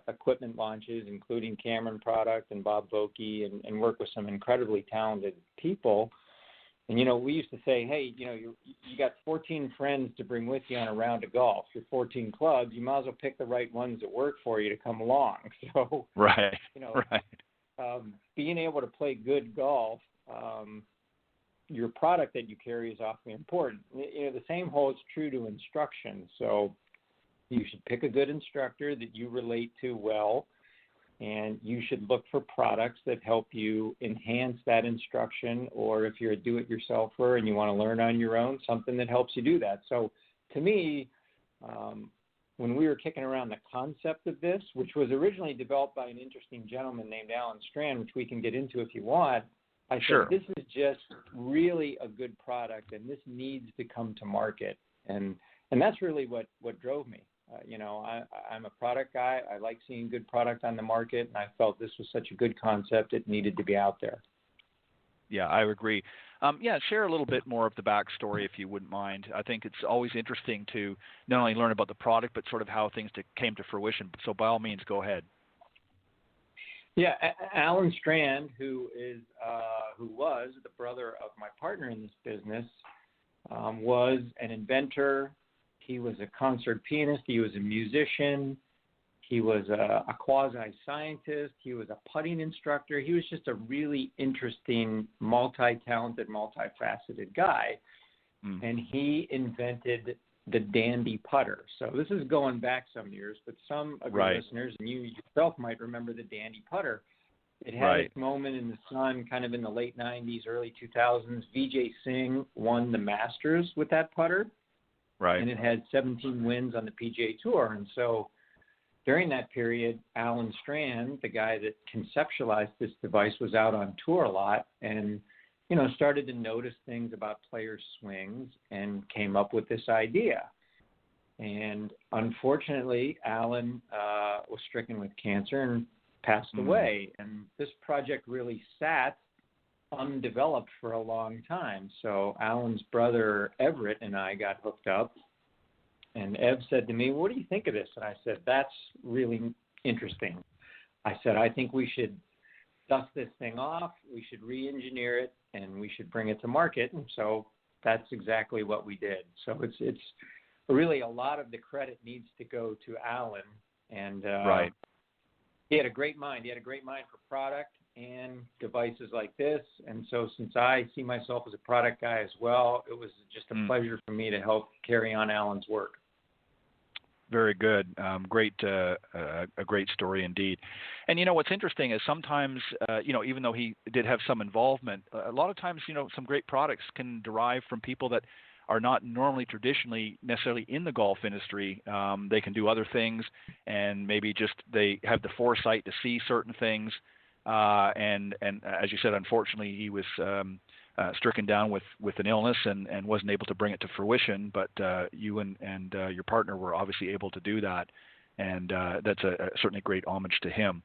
equipment launches, including Cameron Product and Bob Vokey, and work with some incredibly talented people. And, we used to say, hey, you got 14 friends to bring with you on a round of golf. Your 14 clubs, you might as well pick the right ones that work for you to come along. So, right. Being able to play good golf, your product that you carry is awfully important. The same holds true to instruction. So you should pick a good instructor that you relate to well, and you should look for products that help you enhance that instruction, or if you're a do-it-yourselfer and you want to learn on your own, something that helps you do that. So to me, when we were kicking around the concept of this, which was originally developed by an interesting gentleman named Alan Strand, which we can get into if you want, I said, this is just really a good product, and this needs to come to market. And that's really what drove me. I'm a product guy. I like seeing good product on the market, and I felt this was such a good concept, it needed to be out there. Yeah, I agree. Share a little bit more of the backstory, if you wouldn't mind. I think it's always interesting to not only learn about the product, but sort of how things came to fruition. So by all means, go ahead. Yeah, Alan Strand, who was the brother of my partner in this business, was an inventor. He was a concert pianist. He was a musician. He was a quasi-scientist. He was a putting instructor. He was just a really interesting, multi-talented, multifaceted guy. And he invented the dandy putter. So this is going back some years, but some of your listeners, and you yourself might remember the dandy putter. It had its moment in the sun kind of in the late 90s, early 2000s. Vijay Singh won the Masters with that putter. And it had 17 wins on the PGA Tour. And so during that period, Alan Strand, the guy that conceptualized this device, was out on tour a lot and, started to notice things about players' swings and came up with this idea. And unfortunately, Alan was stricken with cancer and passed away. And this project really sat undeveloped for a long time. So Alan's brother Everett and I got hooked up, and Ev said to me, "What do you think of this?" And I said, "That's really interesting." I said, "I think we should dust this thing off, we should re-engineer it, and we should bring it to market." And so that's exactly what we did. So it's really a lot of the credit needs to go to Alan, and right. He had a great mind. He had a great mind for product and devices like this. And so since I see myself as a product guy as well, it was just a pleasure for me to help carry on Alan's work. Very good. Great, a great story indeed. And, what's interesting is sometimes, even though he did have some involvement, a lot of times, some great products can derive from people that are not normally traditionally necessarily in the golf industry. They can do other things, and maybe just they have the foresight to see certain things. And as you said, unfortunately, he was stricken down with an illness and wasn't able to bring it to fruition. But you and your partner were obviously able to do that, and that's certainly a great homage to him.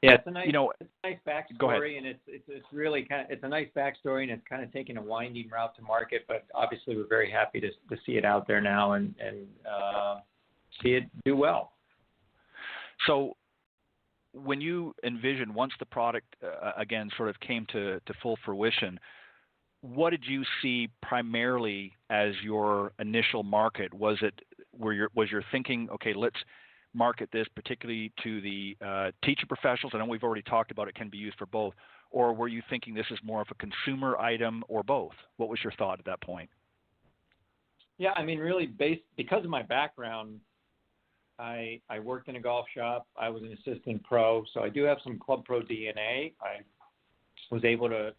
It's a nice backstory. Go ahead. And it's really it's a nice backstory, and it's kind of taking a winding route to market. But obviously, we're very happy to see it out there now and see it do well. So, when you envision once the product again sort of came to full fruition, what did you see primarily as your initial market? Was your thinking, okay, let's market this particularly to the teacher professionals? I know we've already talked about it can be used for both. Or were you thinking this is more of a consumer item, or both? What was your thought at that point? Yeah, I mean, really because of my background, I worked in a golf shop. I was an assistant pro, so I do have some club pro DNA. I was able to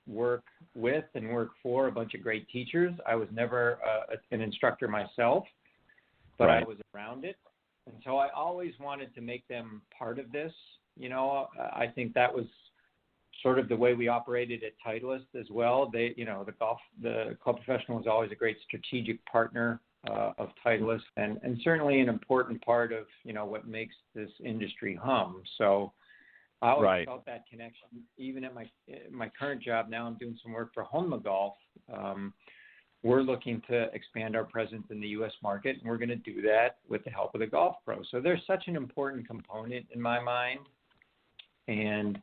work with and work for a bunch of great teachers. I was never an instructor myself, but right. I was around it. And so I always wanted to make them part of this. I think that was sort of the way we operated at Titleist as well. The club professional was always a great strategic partner of Titleist, and certainly an important part of what makes this industry hum. So I always right. felt that connection. Even at my current job now, I'm doing some work for Honma Golf. We're looking to expand our presence in the U.S. market, and we're going to do that with the help of the Golf Pro. So there's such an important component in my mind, and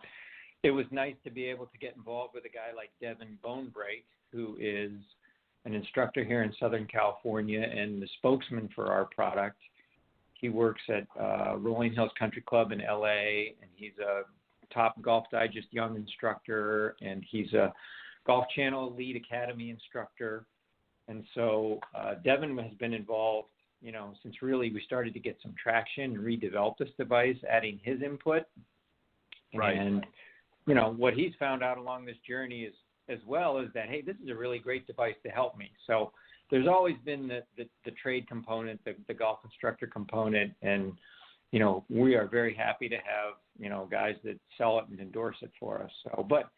it was nice to be able to get involved with a guy like Devin Bonebreak, who is an instructor here in Southern California and the spokesman for our product. He works at Rolling Hills Country Club in L.A., and he's a top Golf Digest Young instructor, and he's a Golf Channel Elite Academy instructor. And so Devin has been involved, since really we started to get some traction and redevelop this device, adding his input. Right. And, what he's found out along this journey is that, hey, this is a really great device to help me. So there's always been the trade component, the golf instructor component, and, we are very happy to have, guys that sell it and endorse it for us. So, but,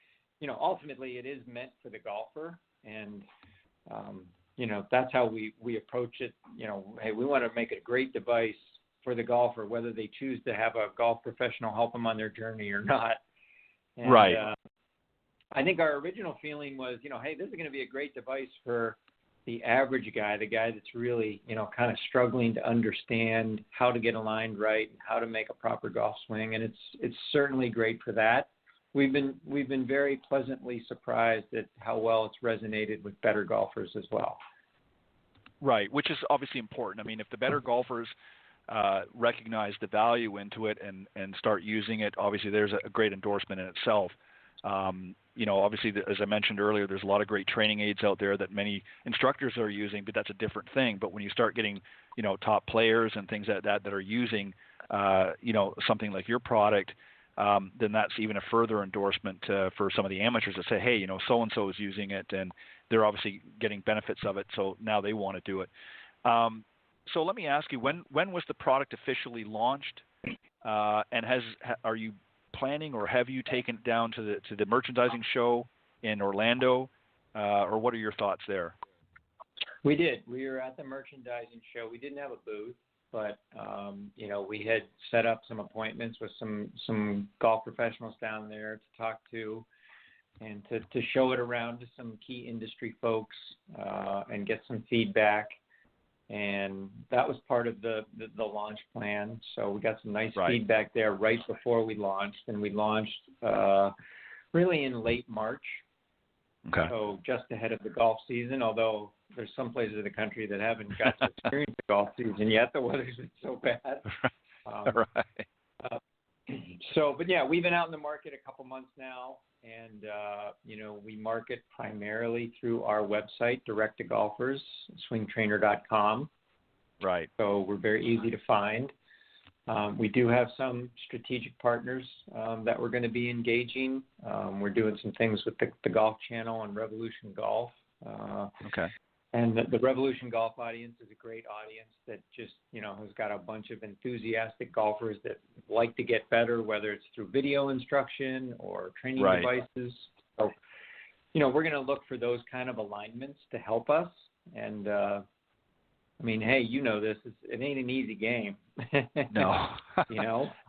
ultimately it is meant for the golfer, and, that's how we approach it. Hey, we want to make it a great device for the golfer, whether they choose to have a golf professional help them on their journey or not. And, right. I think our original feeling was, hey, this is going to be a great device for the average guy, the guy that's really, kind of struggling to understand how to get aligned right and how to make a proper golf swing. And it's certainly great for that. We've been very pleasantly surprised at how well it's resonated with better golfers as well. Right, which is obviously important. I mean, if the better golfers recognize the value into it and start using it, obviously there's a great endorsement in itself. Obviously, as I mentioned earlier, there's a lot of great training aids out there that many instructors are using, but that's a different thing. But when you start getting, top players and things like that are using, something like your product, then that's even a further endorsement for some of the amateurs that say, hey, so-and-so is using it, and they're obviously getting benefits of it, so now they want to do it. So let me ask you, when was the product officially launched, and are you planning, or have you taken it down to the merchandising show in Orlando, or what are your thoughts there? We did. We were at the merchandising show. We didn't have a booth. but we had set up some appointments with some golf professionals down there to talk to and to show it around to some key industry folks and get some feedback. And that was part of the launch plan. So we got some nice feedback there right before we launched, and we launched really in late March. Okay. So just ahead of the golf season, although there's some places in the country that haven't got to experience the golf season yet. The weather's been so bad. But yeah, we've been out in the market a couple months now, and we market primarily through our website, direct to golfers, swingtrainer.com. Right. So we're very easy to find. We do have some strategic partners that we're going to be engaging. We're doing some things with the Golf Channel and Revolution Golf. Okay. And the Revolution Golf audience is a great audience that just, has got a bunch of enthusiastic golfers that like to get better, whether it's through video instruction or training devices. So, we're going to look for those kind of alignments to help us. And, hey, this, it ain't an easy game. No.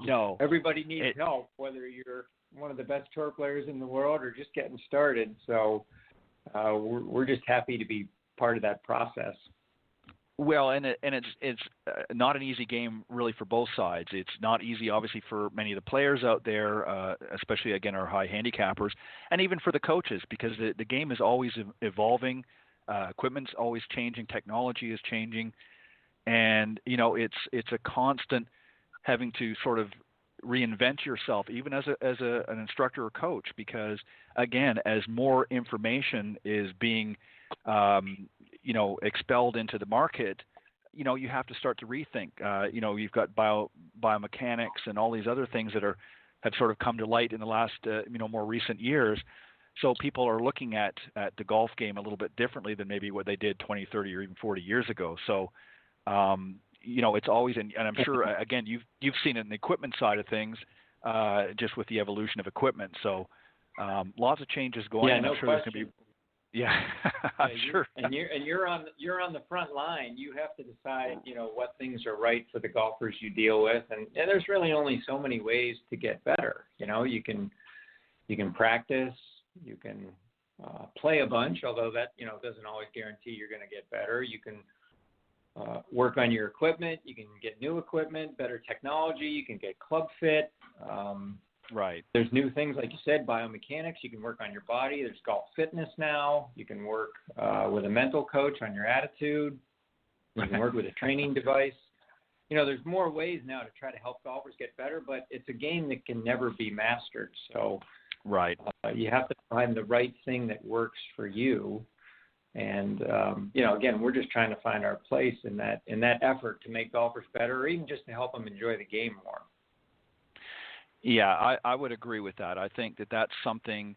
No. Everybody needs help, whether you're one of the best tour players in the world or just getting started. So we're just happy to be part of that process. Well, and it's not an easy game really for both sides. It's not easy, obviously, for many of the players out there, especially, again, our high handicappers, and even for the coaches, because the game is always evolving. Equipment's always changing. Technology is changing. And, it's a constant having to sort of reinvent yourself, even as an instructor or coach, because, again, as more information is being expelled into the market, you have to start to rethink. You've got biomechanics and all these other things that have sort of come to light in the last, more recent years. So people are looking at the golf game a little bit differently than maybe what they did 20, 30, or even 40 years ago. So, it's always, and I'm sure, again, you've seen it in the equipment side of things, just with the evolution of equipment. So lots of changes going. Yeah, and I'm sure there's going to be. Yeah, I'm sure. And you're on the front line. You have to decide, what things are right for the golfers you deal with, and there's really only so many ways to get better. You can practice, you can play a bunch, although that doesn't always guarantee you're going to get better. You can work on your equipment. You can get new equipment, better technology. You can get club fit. Right. There's new things, like you said, biomechanics. You can work on your body. There's golf fitness now. You can work with a mental coach on your attitude. You can work with a training device. There's more ways now to try to help golfers get better, but it's a game that can never be mastered. So right. You have to find the right thing that works for you. And, again, we're just trying to find our place in that effort to make golfers better, or even just to help them enjoy the game more. Yeah, I would agree with that. I think that's something,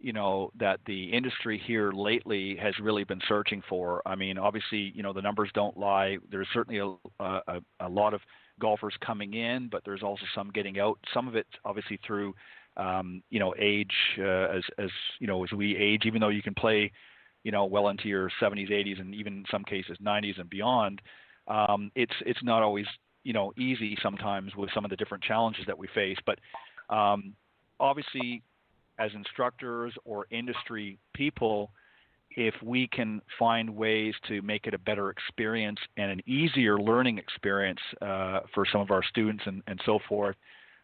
that the industry here lately has really been searching for. I mean, obviously, the numbers don't lie. There's certainly a lot of golfers coming in, but there's also some getting out. Some of it, obviously, through, age, as we age, even though you can play, well into your 70s, 80s, and even in some cases 90s and beyond. It's not always easy sometimes with some of the different challenges that we face. But obviously, as instructors or industry people, if we can find ways to make it a better experience and an easier learning experience for some of our students and so forth,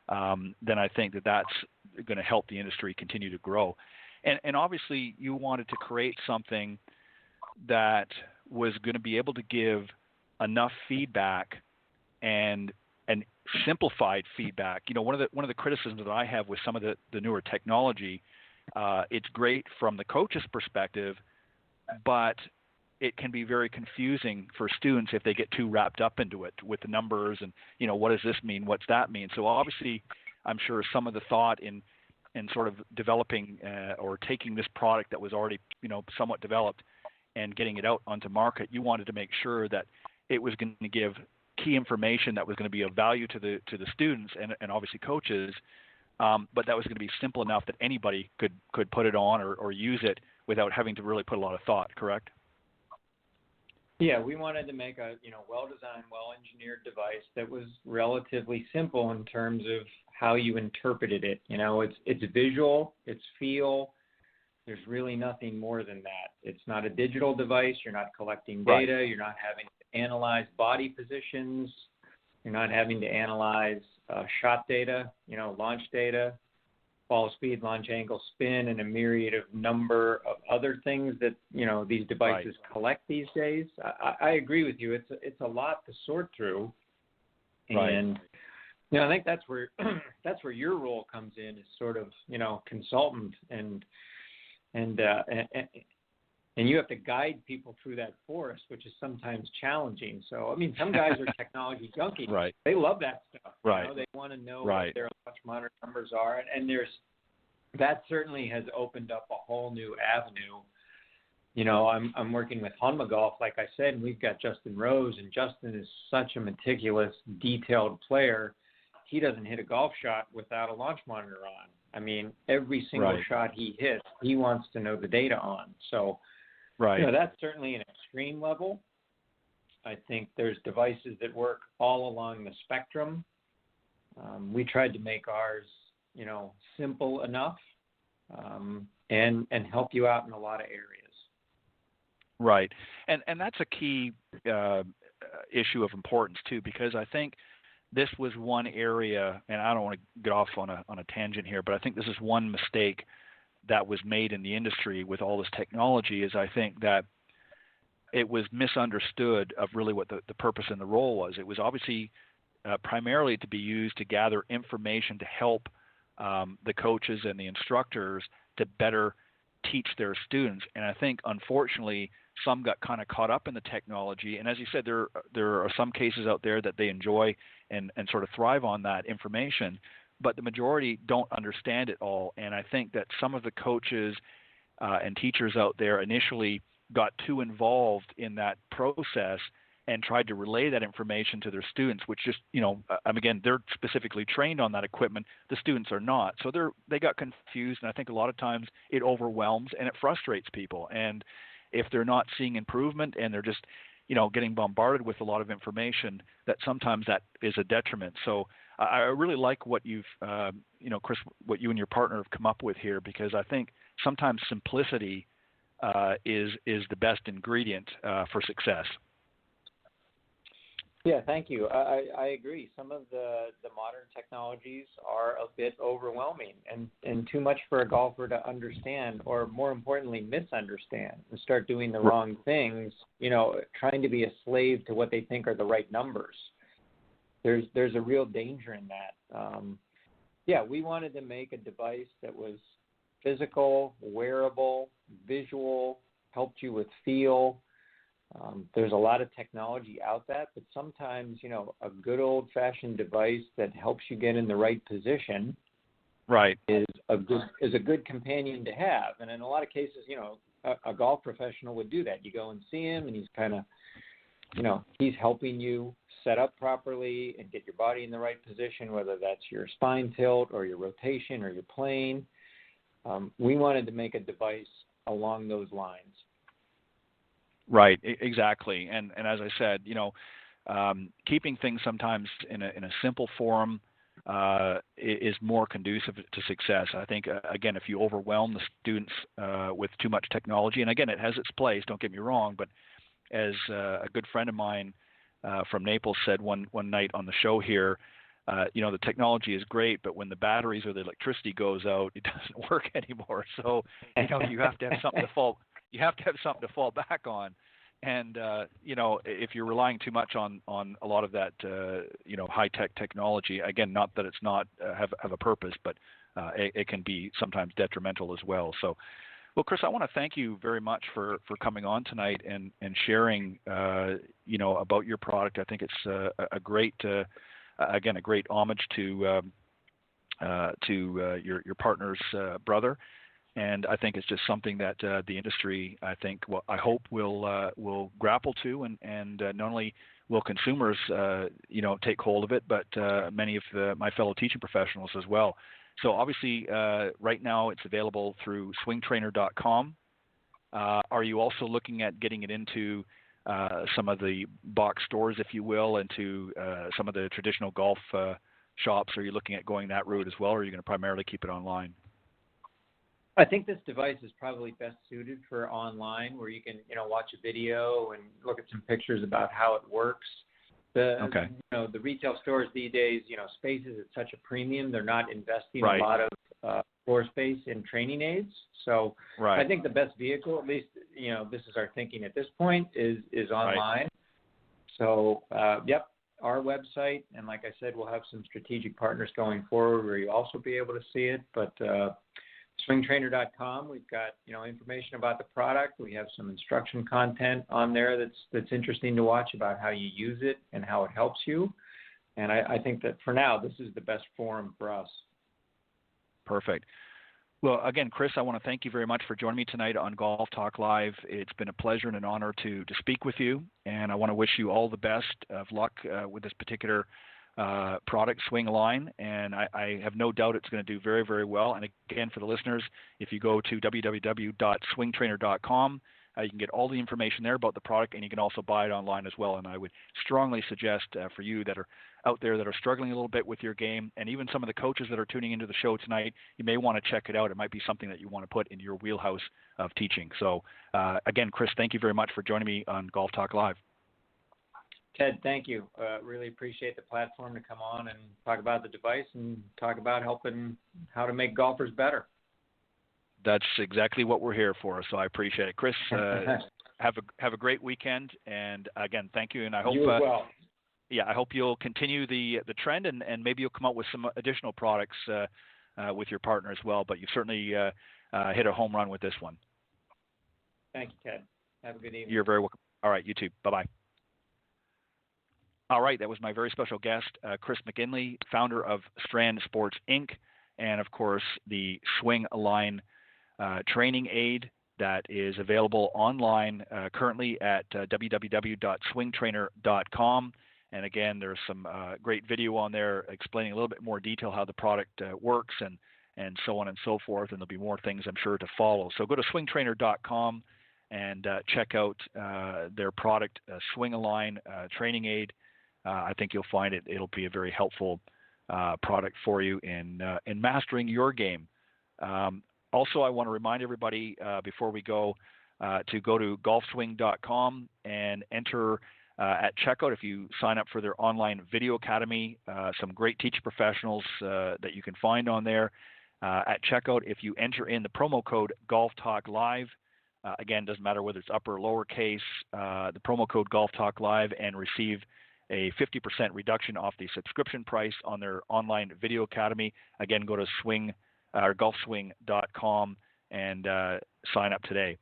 then I think that's going to help the industry continue to grow. And obviously, you wanted to create something that was going to be able to give enough feedback and simplified feedback. One of the criticisms that I have with some of the newer technology, it's great from the coach's perspective, but it can be very confusing for students if they get too wrapped up into it with the numbers and, what does this mean? What's that mean? So obviously, I'm sure some of the thought in sort of developing or taking this product that was already, somewhat developed and getting it out onto market, you wanted to make sure that it was going to give key information that was going to be of value to the students and obviously coaches, but that was going to be simple enough that anybody could put it on or use it without having to really put a lot of thought, correct? Yeah, we wanted to make a well-designed, well-engineered device that was relatively simple in terms of how you interpreted it. It's visual, it's feel. There's really nothing more than that. It's not a digital device. You're not collecting data. Right. You're not having to analyze body positions. You're not having to analyze shot data, launch data, fall speed, launch angle, spin, and a myriad of number of other things that, these devices collect these days. I agree with you. It's a lot to sort through. And, I think that's where your role comes in, is sort of, consultant and you have to guide people through that forest, which is sometimes challenging. So, some guys are technology junkies. Right. They love that stuff. Right. They want to know what their launch monitor numbers are. And that certainly has opened up a whole new avenue. I'm working with Honma Golf, like I said, and we've got Justin Rose, and Justin is such a meticulous, detailed player. He doesn't hit a golf shot without a launch monitor on. Every single shot he hits, he wants to know the data on. So, that's certainly an extreme level. I think there's devices that work all along the spectrum. We tried to make ours, simple enough and help you out in a lot of areas. Right. And that's a key issue of importance, too, because I think this was one area, and I don't want to get off on a tangent here, but I think this is one mistake that was made in the industry with all this technology, is I think that it was misunderstood of really what the purpose and the role was. It was obviously primarily to be used to gather information to help the coaches and the instructors to better teach their students. And I think, unfortunately, some got kind of caught up in the technology. And as you said, there are some cases out there that they enjoy and sort of thrive on that information, but the majority don't understand it all. And I think that some of the coaches and teachers out there initially got too involved in that process and tried to relay that information to their students, which just, again, they're specifically trained on that equipment. The students are not. So they got confused, and I think a lot of times it overwhelms and it frustrates people. And if they're not seeing improvement and they're just, getting bombarded with a lot of information, that sometimes that is a detriment. So I really like what you've, Chris, what you and your partner have come up with here, because I think sometimes simplicity is the best ingredient for success. Yeah, thank you. I agree. Some of the modern technologies are a bit overwhelming and too much for a golfer to understand, or more importantly, misunderstand and start doing the wrong things, trying to be a slave to what they think are the right numbers. There's a real danger in that. We wanted to make a device that was physical, wearable, visual, helped you with feel. There's a lot of technology out there, but sometimes, a good old-fashioned device that helps you get in the right position is a good companion to have. And in a lot of cases, a golf professional would do that. You go and see him, and he's kind of, he's helping you set up properly and get your body in the right position, whether that's your spine tilt or your rotation or your plane. We wanted to make a device along those lines. Right, exactly. And as I said, keeping things sometimes in a simple form is more conducive to success. I think, again, if you overwhelm the students with too much technology, and again, it has its place, don't get me wrong, but as a good friend of mine from Naples said one night on the show here, the technology is great, but when the batteries or the electricity goes out, it doesn't work anymore. So, you have to have something to fall. You have to have something to fall back on. And, if you're relying too much on a lot of that, high-tech technology, again, not that it's not have a purpose, but it can be sometimes detrimental as well. So, well, Chris, I want to thank you very much for coming on tonight and sharing, about your product. I think it's a great, again, a great homage to your partner's brother. And I think it's just something that the industry, I hope will grapple to, and not only will consumers, take hold of it, but many of my fellow teaching professionals as well. So obviously, right now it's available through swingtrainer.com. Are you also looking at getting it into some of the box stores, if you will, into some of the traditional golf shops? Are you looking at going that route as well, or are you going to primarily keep it online? I think this device is probably best suited for online, where you can, watch a video and look at some pictures about how it works. The retail stores these days, space is at such a premium. They're not investing a lot of floor space in training aids. So I think the best vehicle, at least, this is our thinking at this point, is online. Right. So, our website, and like I said, we'll have some strategic partners going forward where you'll also be able to see it. But swingtrainer.com, we've got, information about the product. We have some instruction content on there that's interesting to watch about how you use it and how it helps you. And I think that for now, this is the best forum for us. Perfect. Well, again, Chris, I want to thank you very much for joining me tonight on Golf Talk Live. It's been a pleasure and an honor to speak with you, and I want to wish you all the best of luck with this particular product, Swing Line, and I have no doubt it's going to do very, very well. And again, for the listeners, if you go to www.swingtrainer.com, you can get all the information there about the product, and you can also buy it online as well. And I would strongly suggest for you that are out there that are struggling a little bit with your game, and even some of the coaches that are tuning into the show tonight, you may want to check it out. It might be something that you want to put into your wheelhouse of teaching. So again, Chris, thank you very much for joining me on Golf Talk Live. Ted, thank you. Really appreciate the platform to come on and talk about the device and talk about helping how to make golfers better. That's exactly what we're here for, so I appreciate it. Chris, have a great weekend, and again, thank you. And I hope you as well. I hope you'll continue the trend, and maybe you'll come up with some additional products with your partner as well. But you certainly hit a home run with this one. Thank you, Ted. Have a good evening. You're very welcome. All right, you too. Bye-bye. All right, that was my very special guest, Chris McGinley, founder of Strand Sports, Inc., and, of course, the Swing Line training aid that is available online currently at www.swingtrainer.com. And, again, there's some great video on there explaining a little bit more detail how the product works and so on and so forth, and there'll be more things, I'm sure, to follow. So go to swingtrainer.com and check out their product, Swing Line training aid. I think you'll find it'll be a very helpful product for you in mastering your game. Also, I want to remind everybody before we go to go to golfswing.com and enter at checkout, if you sign up for their online video academy, some great teacher professionals that you can find on there. At checkout, if you enter in the promo code Golf Talk Live, again, doesn't matter whether it's upper or lowercase, the promo code Golf Talk Live, and receive a 50% reduction off the subscription price on their online video academy. Again, go to golfswing.com and sign up today.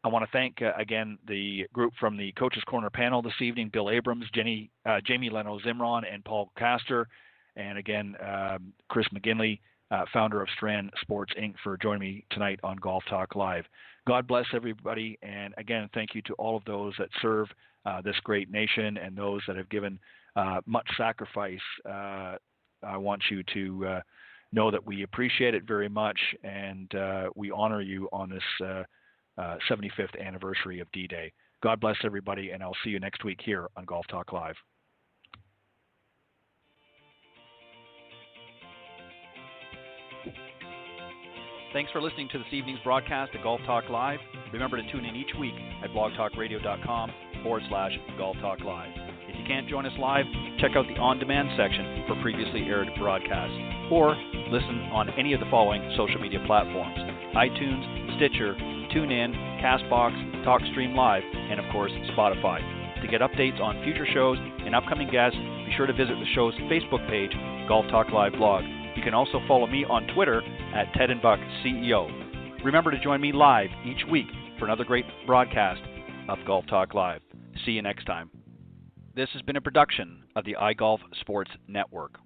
I want to thank, again, the group from the Coach's Corner panel this evening, Bill Abrams, Jamie Leno-Zimron, and Paul Castor. And again, Chris McGinley, founder of Strand Sports, Inc., for joining me tonight on Golf Talk Live. God bless everybody. And again, thank you to all of those that serve this great nation and those that have given much sacrifice. I want you to know that we appreciate it very much, and we honor you on this 75th anniversary of D-Day. God bless everybody, and I'll see you next week here on Golf Talk Live. Thanks for listening to this evening's broadcast of Golf Talk Live. Remember to tune in each week at blogtalkradio.com/Golf Talk Live. If you can't join us live, check out the on-demand section for previously aired broadcasts, or listen on any of the following social media platforms: iTunes, Stitcher, TuneIn, CastBox, TalkStream Live, and of course, Spotify. To get updates on future shows and upcoming guests, be sure to visit the show's Facebook page, Golf Talk Live Blog. You can also follow me on Twitter at Ted and Buck CEO. Remember to join me live each week for another great broadcast of Golf Talk Live. See you next time. This has been a production of the iGolf Sports Network.